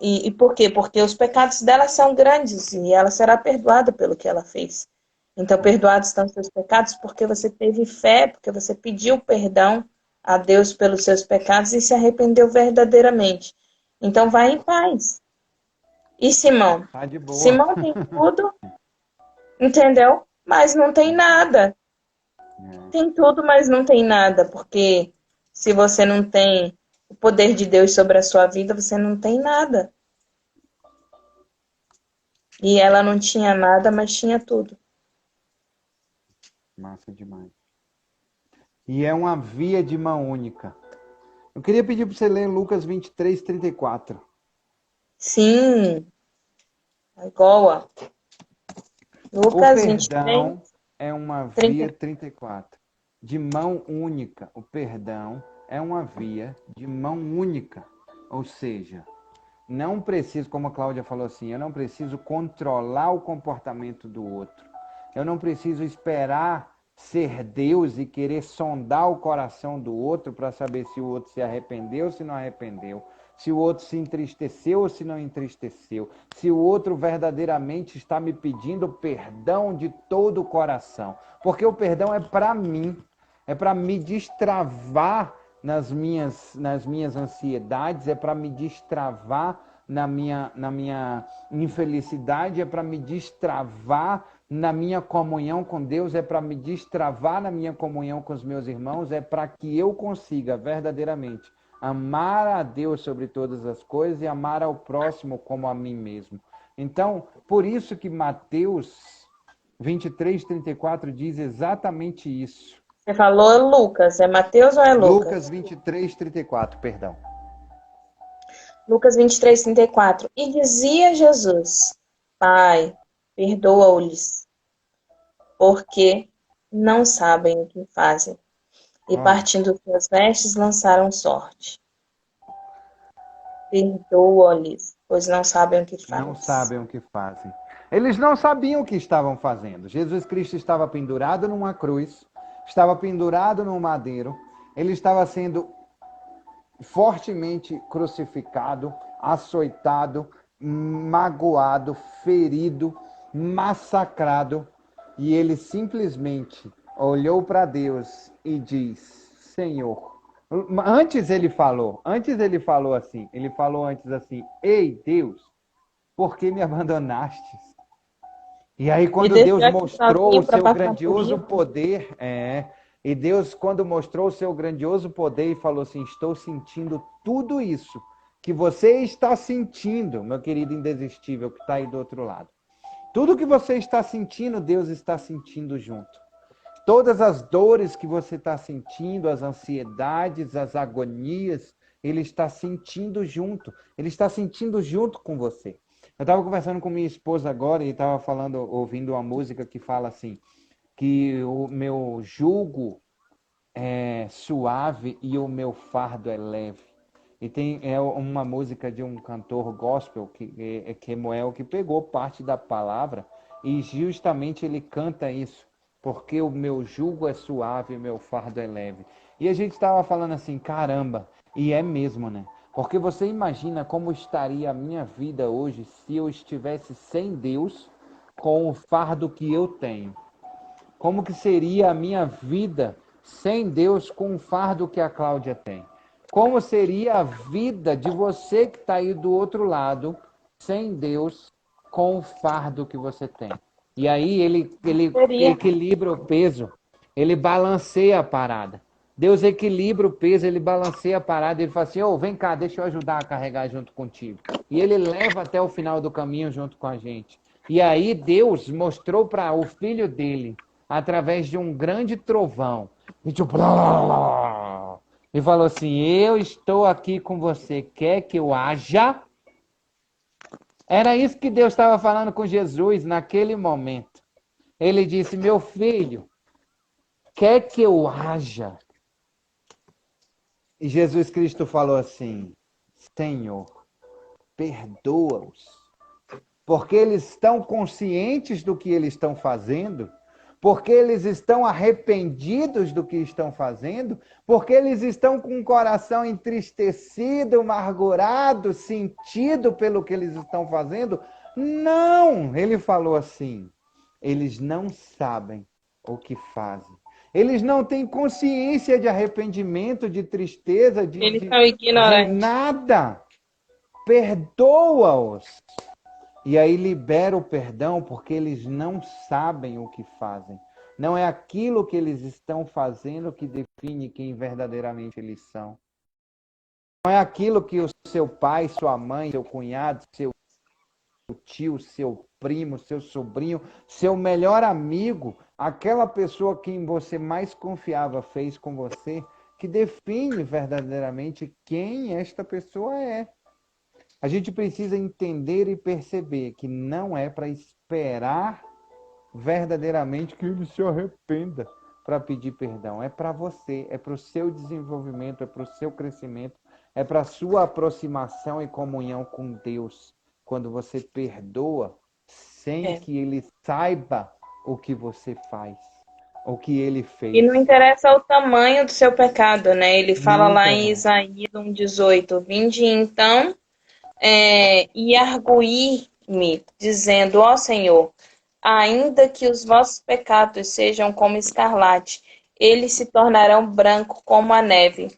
E por quê? Porque os pecados dela são grandes e ela será perdoada pelo que ela fez. Então, perdoados estão os seus pecados porque você teve fé, porque você pediu perdão a Deus pelos seus pecados e se arrependeu verdadeiramente. Então, vai em paz. E Simão? Tá de boa. Simão tem tudo, entendeu? Mas não tem nada. É, Tem tudo, mas não tem nada, porque se você não tem o poder de Deus sobre a sua vida, você não tem nada. E ela não tinha nada, mas tinha tudo. massa demais. E é uma via de mão única. Eu queria pedir para você ler Lucas 23:34. Sim, igual a O Lucas 23, perdão é uma via 30. 34 de mão única. O perdão é uma via de mão única. Ou seja, não preciso, como a Cláudia falou assim, eu não preciso controlar o comportamento do outro. Eu não preciso esperar ser Deus e querer sondar o coração do outro para saber se o outro se arrependeu ou se não arrependeu, se o outro se entristeceu ou se não entristeceu, se o outro verdadeiramente está me pedindo perdão de todo o coração. Porque o perdão é para mim, é para me destravar nas minhas ansiedades, é para me destravar na minha infelicidade, é para me destravar na minha comunhão com Deus, é para me destravar na minha comunhão com os meus irmãos, é para que eu consiga verdadeiramente amar a Deus sobre todas as coisas e amar ao próximo como a mim mesmo. Então, por isso que Mateus 23:34 diz exatamente isso. Você falou Lucas, é Mateus ou é Lucas Lucas? 23:34, perdão. Lucas 23, 34. E dizia Jesus: Pai, perdoa-lhes, porque não sabem o que fazem. E Olha, partindo suas vestes, lançaram sorte. Perdoa-lhes, pois não sabem o que não fazem. sabem o que fazem. Eles não sabiam o que estavam fazendo. Jesus Cristo estava pendurado numa cruz, estava pendurado num madeiro, ele estava sendo fortemente crucificado, açoitado, magoado, ferido, massacrado, e ele simplesmente olhou para Deus e diz: Senhor. Antes ele falou assim, ele falou antes assim: Ei Deus, por que me abandonastes? E aí, E quando deixou Deus aqui mostrou o sozinho para seu passar por grandioso isso. poder, e Deus, quando mostrou o seu grandioso poder, e falou assim: Estou sentindo tudo isso que você está sentindo, meu querido indesistível que está aí do outro lado. Tudo que você está sentindo, Deus está sentindo junto. Todas as dores que você está sentindo, as ansiedades, as agonias, Ele está sentindo junto. Ele está sentindo junto com você. Eu estava conversando com minha esposa agora e estava falando, ouvindo uma música que fala assim, que o meu jugo é suave e o meu fardo é leve. E tem uma música de um cantor gospel, que é Kemuel, que pegou parte da palavra e justamente ele canta isso. Porque o meu jugo é suave e o meu fardo é leve. E a gente estava falando assim, caramba, e é mesmo, né? Porque você imagina como estaria a minha vida hoje se eu estivesse sem Deus com o fardo que eu tenho. Como que seria a minha vida sem Deus com o fardo que a Cláudia tem? Como seria a vida de você que está aí do outro lado, sem Deus, com o fardo que você tem? E aí ele Seria. equilibra o peso, ele balanceia a parada. Deus equilibra o peso, ele balanceia a parada, ele fala assim, ô, vem cá, deixa eu ajudar a carregar junto contigo. E ele leva até o final do caminho junto com a gente. E aí Deus mostrou para o filho dele, através de um grande trovão, e tipo, e falou assim, eu estou aqui com você, quer que eu haja? Era isso que Deus estava falando com Jesus naquele momento. Ele disse, meu filho, quer que eu haja? E Jesus Cristo falou assim, Senhor, perdoa-os, porque eles estão conscientes do que eles estão fazendo, porque eles estão arrependidos do que estão fazendo, porque eles estão com o coração entristecido, amargurado, sentido pelo que eles estão fazendo. Não, ele falou assim, eles não sabem o que fazem. Eles não têm consciência de arrependimento, de tristeza, Eles são de ignorantes. nada. Perdoa-os. E aí libera o perdão porque eles não sabem o que fazem. Não é aquilo que eles estão fazendo que define quem verdadeiramente eles são. Não é aquilo que o seu pai, sua mãe, seu cunhado, seu tio, seu primo, seu sobrinho, seu melhor amigo, aquela pessoa quem você mais confiava fez com você, que define verdadeiramente quem esta pessoa é. A gente precisa entender e perceber que não é para esperar verdadeiramente que ele se arrependa para pedir perdão. É para você, é para o seu desenvolvimento, é para o seu crescimento, é para a sua aproximação e comunhão com Deus. Quando você perdoa sem É. que ele saiba o que você faz, o que ele E fez. não interessa o tamanho do seu pecado, né? Ele fala Não lá em interessa. Isaías 1,18: Vinde então e arguir-me, dizendo: Ó Senhor, ainda que os vossos pecados sejam como escarlate, eles se tornarão branco como a neve.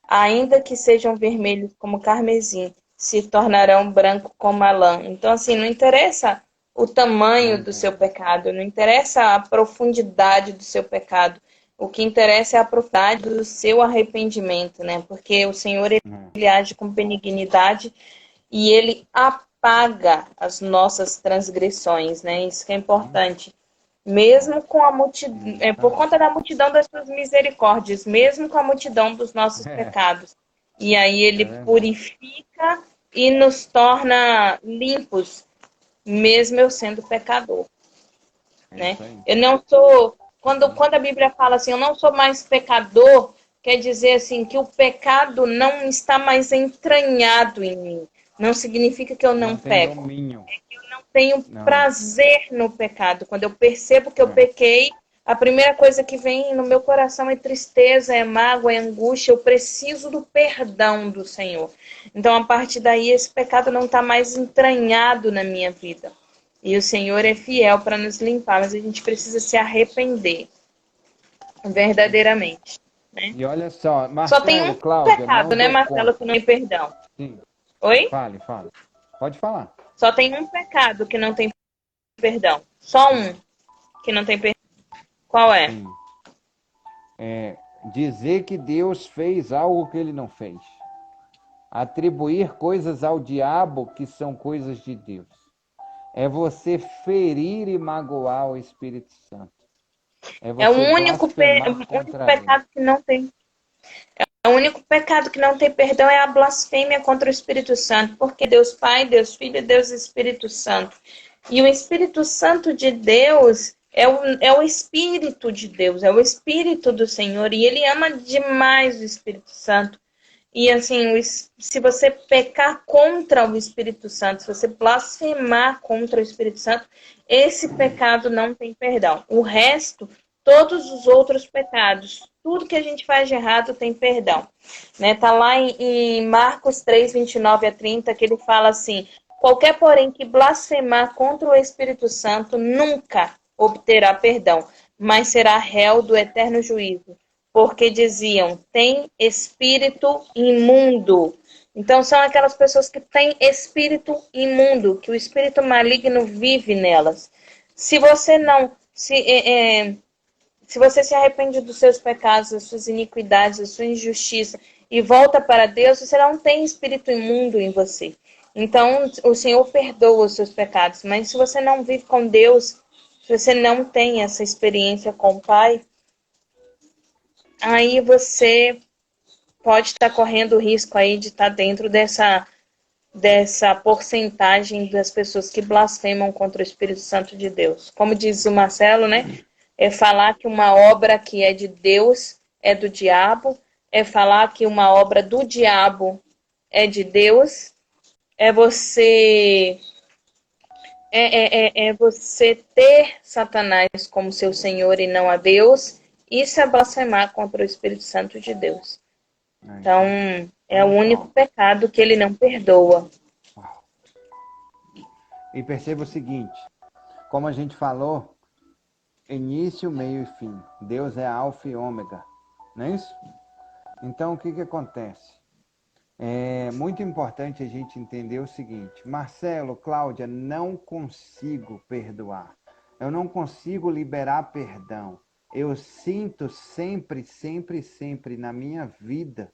Ainda que sejam vermelhos como carmesim, se tornarão branco como a lã. Então, assim, não interessa o Não tamanho do seu interessa. pecado, não interessa a profundidade do seu pecado. O que interessa é a profundidade do seu arrependimento, né? Porque o Senhor, ele age com benignidade e ele apaga as nossas transgressões, né? Isso que é importante. Mesmo com a multidão, por Exatamente. conta da multidão das suas misericórdias, mesmo com a multidão dos nossos pecados. E aí É ele verdade. purifica e nos torna limpos, mesmo eu sendo pecador, É né? isso aí. Eu não sou, Uhum. quando a Bíblia fala assim, eu não sou mais pecador, quer dizer assim que o pecado não está mais entranhado em mim. Não significa que eu não Não tem peco. domínio. Não tenho Não. prazer no pecado. Quando eu percebo que eu É. pequei, a primeira coisa que vem no meu coração é tristeza, é mágoa, é angústia. Eu preciso do perdão do Senhor. Então, a partir daí, esse pecado não está mais entranhado na minha vida. E o Senhor é fiel para nos limpar, mas a gente precisa se arrepender verdadeiramente, né? E olha só, Só tem Marcelo, um Cláudia, pecado, não né, dou Marcelo, que conta. não tem perdão. Sim, Oi? fale, fale. Pode falar. Só tem um pecado que não tem perdão. Só Sim, um que não tem perdão. Qual é? sim. Dizer que Deus fez algo que ele não fez. Atribuir coisas ao diabo que são coisas de Deus. É você ferir e magoar o Espírito Santo. É É o você blasfemar único contra ele. pecado que não tem. O único pecado que não tem perdão é a blasfêmia contra o Espírito Santo, porque Deus Pai, Deus Filho e Deus Espírito Santo. E o Espírito Santo de Deus, é o Espírito de Deus, é o Espírito do Senhor, e ele ama demais o Espírito Santo. E assim, se você pecar contra o Espírito Santo, se você blasfemar contra o Espírito Santo, esse pecado não tem perdão. O resto, todos os outros pecados, tudo que a gente faz de errado tem perdão. Né? Tá lá em Marcos 3, 29 a 30, que ele fala assim: qualquer, porém, que blasfemar contra o Espírito Santo nunca obterá perdão, mas será réu do eterno juízo, porque diziam, tem espírito imundo. Então, são aquelas pessoas que têm espírito imundo, que o espírito maligno vive nelas. Se você não se você se arrepende dos seus pecados, das suas iniquidades, da sua injustiça e volta para Deus, você não tem espírito imundo em você. Então, o Senhor perdoa os seus pecados, mas se você não vive com Deus, se você não tem essa experiência com o Pai, aí você pode estar correndo o risco aí de estar dentro dessa porcentagem das pessoas que blasfemam contra o Espírito Santo de Deus. Como diz o Marcelo, né? É falar que uma obra que é de Deus é do diabo, é falar que uma obra do diabo é de Deus, é você você ter Satanás como seu Senhor e não a Deus. Isso é blasfemar contra o Espírito Santo de Deus. Então, é o único pecado que ele não perdoa. E perceba o seguinte, como a gente falou, início, meio e fim. Deus é alfa e ômega, não é isso? Então, o que acontece? É muito importante a gente entender o seguinte: Marcelo, Cláudia, não consigo perdoar. Eu não consigo liberar perdão. Eu sinto sempre, sempre, sempre na minha vida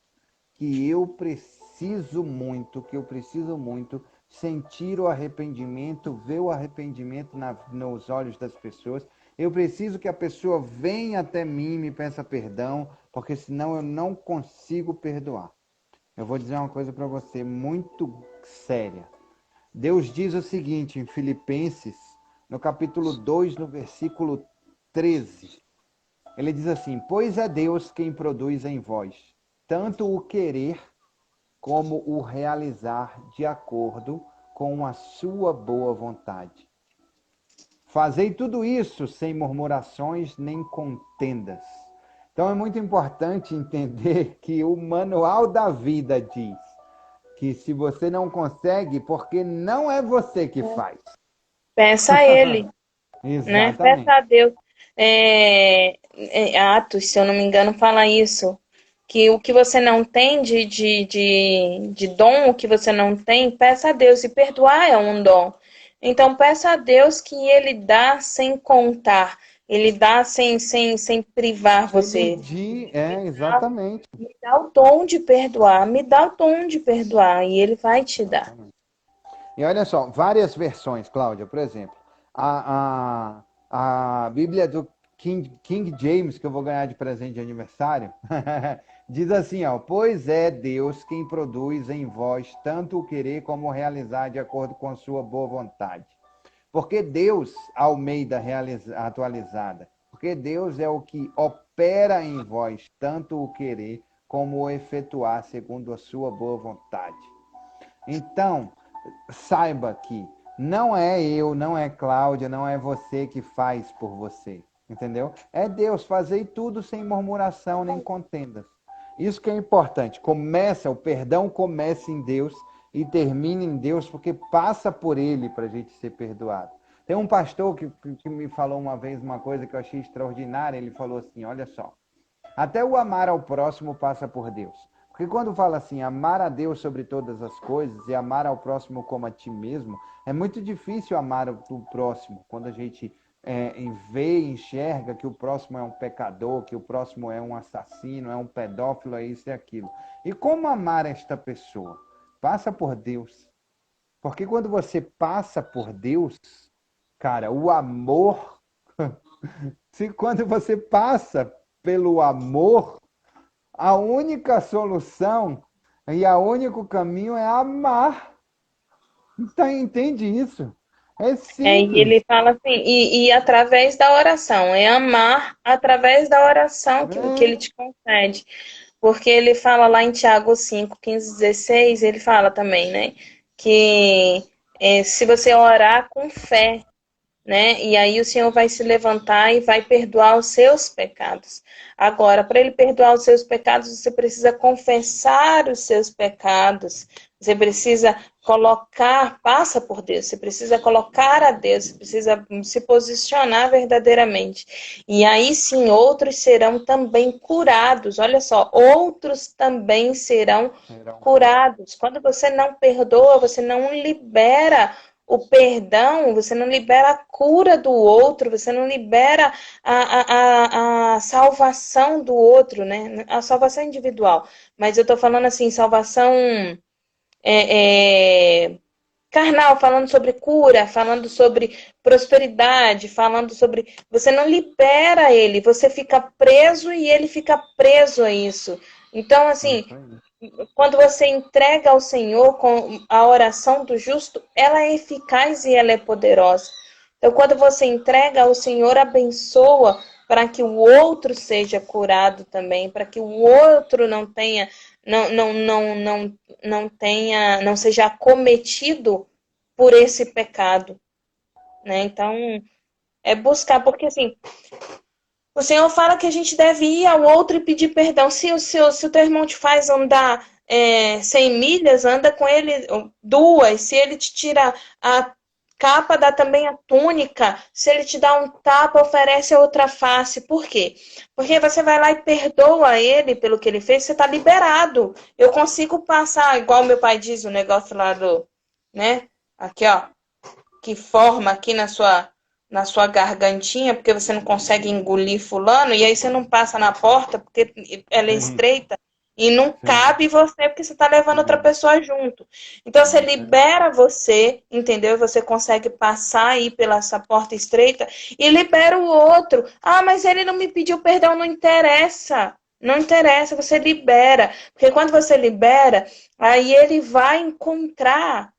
que eu preciso muito sentir o arrependimento, ver o arrependimento nos olhos das pessoas. Eu preciso que a pessoa venha até mim e me peça perdão, porque senão eu não consigo perdoar. Eu vou dizer uma coisa para você muito séria. Deus diz o seguinte em Filipenses, no capítulo 2, no versículo 13. Ele diz assim: pois é Deus quem produz em vós tanto o querer como o realizar de acordo com a sua boa vontade. Fazei tudo isso sem murmurações nem contendas. Então é muito importante entender que o manual da vida diz que se você não consegue, porque não é você que faz. Peça a ele, né? Exatamente. Peça a Deus. Atos, se eu não me engano, fala isso. Que o que você não tem de dom, o que você não tem, peça a Deus. E perdoar é um dom. Então, peça a Deus que ele dá sem contar. Ele dá sem privar você. Exatamente. Me dá o dom de perdoar. Me dá o dom de perdoar. E ele vai te dar. E olha só, várias versões, Cláudia, por exemplo, a Bíblia do King James, que eu vou ganhar de presente de aniversário, diz assim, ó: pois é Deus quem produz em vós tanto o querer como o realizar de acordo com a sua boa vontade. Porque Deus, Almeida atualizada, porque Deus é o que opera em vós tanto o querer como o efetuar segundo a sua boa vontade. Então, saiba que não é eu, não é Cláudia, não é você que faz por você, entendeu? É Deus, fazer tudo sem murmuração nem contendas. Isso que é importante. O perdão começa em Deus e termina em Deus, porque passa por Ele para a gente ser perdoado. Tem um pastor que me falou uma vez uma coisa que eu achei extraordinária. Ele falou assim: olha só, até o amar ao próximo passa por Deus. Porque quando fala assim, amar a Deus sobre todas as coisas e amar ao próximo como a ti mesmo, é muito difícil amar o próximo quando a gente vê e enxerga que o próximo é um pecador, que o próximo é um assassino, é um pedófilo, é isso e aquilo. E como amar esta pessoa? Passa por Deus. Porque quando você passa por Deus, cara, o amor, quando você passa pelo amor, a única solução e o único caminho é amar. Então, entende isso? É E ele simples. fala assim, e através da oração, é amar através da oração que ele É, te concede. Porque ele fala lá em Tiago 5, 15, 16, ele fala também, né? Que se você orar com fé, né? E aí o Senhor vai se levantar e vai perdoar os seus pecados. Agora, para ele perdoar os seus pecados, você precisa confessar os seus pecados. Você precisa colocar, passa por Deus, você precisa colocar a Deus, você precisa se posicionar verdadeiramente. E aí sim, outros serão também curados. Olha só, outros também serão serão curados. curados. Quando você não perdoa, você não libera o perdão, você não libera a cura do outro, você não libera a salvação do outro, né? A salvação individual. Mas eu estou falando assim, salvação é, é, carnal, falando sobre cura, falando sobre prosperidade, falando sobre. Você não libera ele, você fica preso e ele fica preso a isso. Então, assim, Isso aí. quando você entrega ao Senhor com a oração do justo, ela é eficaz e ela é poderosa. Então, quando você entrega ao Senhor, abençoa para que o outro seja curado também, para que o outro não tenha, não tenha, não seja acometido por esse pecado, né? Então, é buscar, porque assim, o Senhor fala que a gente deve ir ao outro e pedir perdão. Se o teu irmão te faz andar 100 milhas, anda com ele duas. Se ele te tira a capa, dá também a túnica. Se ele te dá um tapa, oferece a outra face. Por quê? Porque você vai lá e perdoa ele pelo que ele fez, você está liberado. Eu consigo passar, igual meu pai diz, o negócio lá do, né? Aqui, ó, que forma aqui na sua gargantinha, porque você não consegue engolir fulano, e aí você não passa na porta porque ela é Sim, estreita e não sim, cabe você porque você está levando outra sim. pessoa junto. Então você Isso aí. libera você, entendeu? Você consegue passar aí pela essa porta estreita e libera o outro. Ah, mas ele não me pediu perdão, não interessa. Não interessa, você libera. Porque quando você libera, aí ele vai encontrar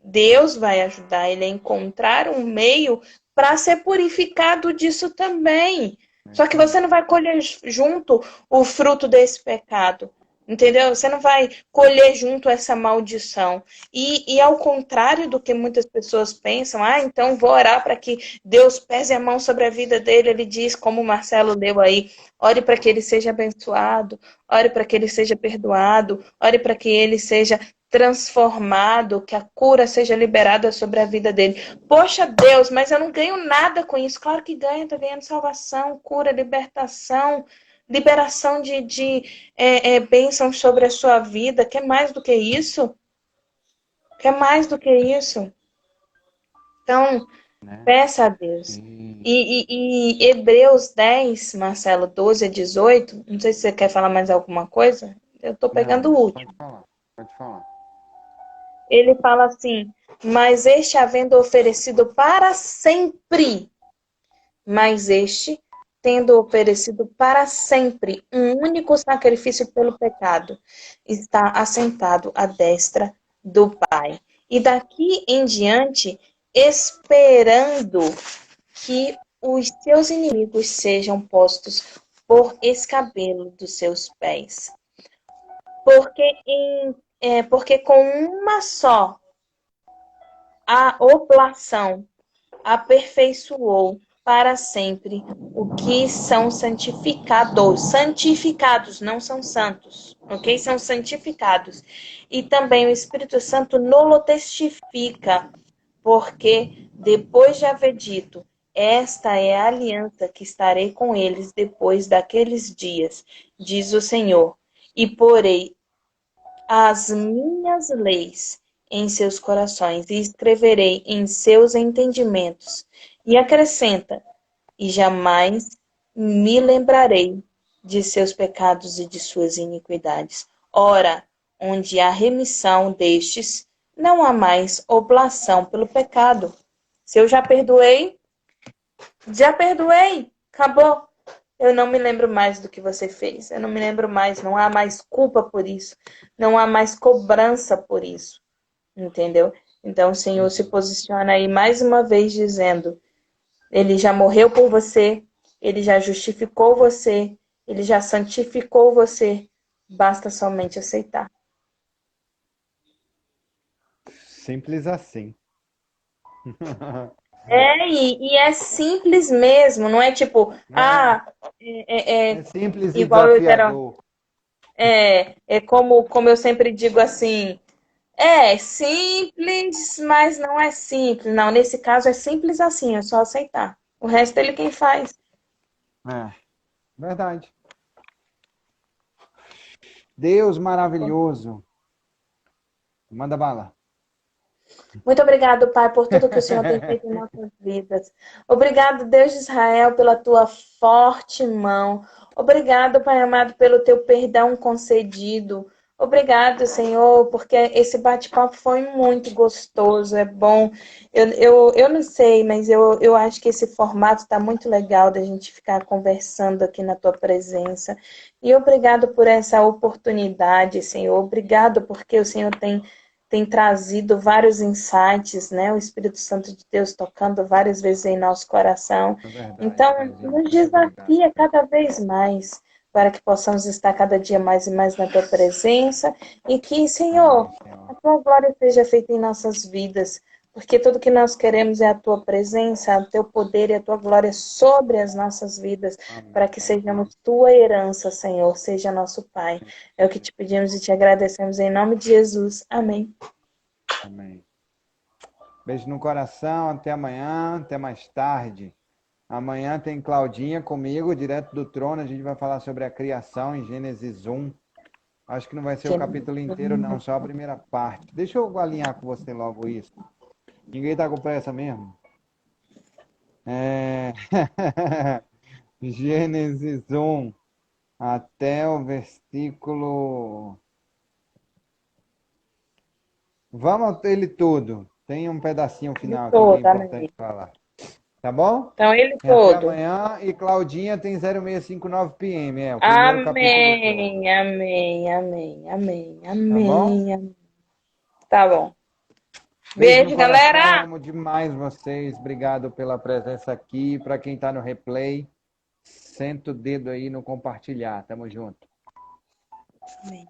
Deus vai ajudar ele a encontrar um meio para ser purificado disso também. É Só que isso aí. você não vai colher junto o fruto desse pecado. Entendeu? Você não vai colher junto essa maldição. E ao contrário do que muitas pessoas pensam, então vou orar para que Deus pese a mão sobre a vida dele. Ele diz, como o Marcelo leu aí, ore para que ele seja abençoado, ore para que ele seja perdoado, ore para que ele seja transformado, que a cura seja liberada sobre a vida dele. Poxa Deus, mas eu não ganho nada com isso. Claro que ganha, tá ganhando salvação, cura, libertação, liberação de bênçãos sobre a sua vida. Quer mais do que isso? Quer mais do que isso? Então, Né? peça a Deus. E, E Hebreus 10, Marcelo, 12 a 18, não sei se você quer falar mais alguma coisa. Eu estou pegando o não, último. pode falar, pode falar. Ele fala assim: mas este havendo oferecido para sempre, mas este tendo oferecido para sempre um único sacrifício pelo pecado, está assentado à destra do Pai. E daqui em diante, esperando que os seus inimigos sejam postos por escabelo dos seus pés. Porque com uma só a oblação aperfeiçoou para sempre o que são santificados. Santificados, não são santos, ok? São santificados. E também o Espírito Santo nolo testifica, porque depois de haver dito, esta é a aliança que estarei com eles depois daqueles dias, diz o Senhor, e porei as minhas leis em seus corações e escreverei em seus entendimentos. E acrescenta: e jamais me lembrarei de seus pecados e de suas iniquidades. Ora, onde há remissão destes, não há mais oblação pelo pecado. Se eu já perdoei, acabou. Eu não me lembro mais do que você fez. Eu não me lembro mais. Não há mais culpa por isso. Não há mais cobrança por isso. Entendeu? Então, o Senhor se Uhum. posiciona aí mais uma vez dizendo: Ele já morreu por você, Ele já justificou você, Ele já santificou você. Basta somente aceitar. Simples assim. E é simples mesmo, não é tipo, É, é é simples e igual eu era. desafiador. É como eu sempre digo assim, é simples, mas não é simples. Não, nesse caso é simples assim, é só aceitar. O resto ele quem faz. É, verdade. Deus maravilhoso. Manda bala. Muito obrigado, Pai, por tudo que o Senhor tem feito em nossas vidas. Obrigado, Deus de Israel, pela tua forte mão. Obrigado, Pai amado, pelo teu perdão concedido. Obrigado, Senhor, porque esse bate-papo foi muito gostoso, é bom. Eu não sei, mas eu acho que esse formato está muito legal da gente ficar conversando aqui na tua presença. E obrigado por essa oportunidade, Senhor. Obrigado porque o Senhor tem trazido vários insights, né? O Espírito Santo de Deus tocando várias vezes em nosso coração. É verdade, Então, Paizinho. nos Muito obrigado. desafia cada vez mais para que possamos estar cada dia mais e mais na tua presença e que, Amém, Senhor, a Senhor. tua glória seja feita em nossas vidas, porque tudo que nós queremos é a tua presença, o teu poder e a tua glória sobre as nossas vidas, para Amém, que Paizinho. sejamos tua herança, Senhor, seja nosso Pai. É o que te pedimos e te agradecemos em nome de Jesus. Amém. Amém. Beijo no coração. Até amanhã. Até mais tarde. Amanhã tem Claudinha comigo, direto do trono. A gente vai falar sobre a criação em Gênesis 1. Acho que não vai ser o capítulo inteiro, não, só a primeira parte. Deixa eu alinhar com você logo isso. Ninguém tá com pressa mesmo? É... Gênesis 1 até o versículo. Vamos ele todo. Tem um pedacinho Ele final aqui que é todo, amém. importante falar. Tá bom? Então, ele Até todo. amanhã. E Claudinha tem 0659 PM. É o primeiro capítulo todo. Amém, amém, amém, amém, Tá bom? amém, amém. Tá bom. Beijo no Beijo, coração. galera! Amo demais vocês. Obrigado pela presença aqui. Para quem tá no replay, senta o dedo aí no compartilhar. Tamo junto. Amém.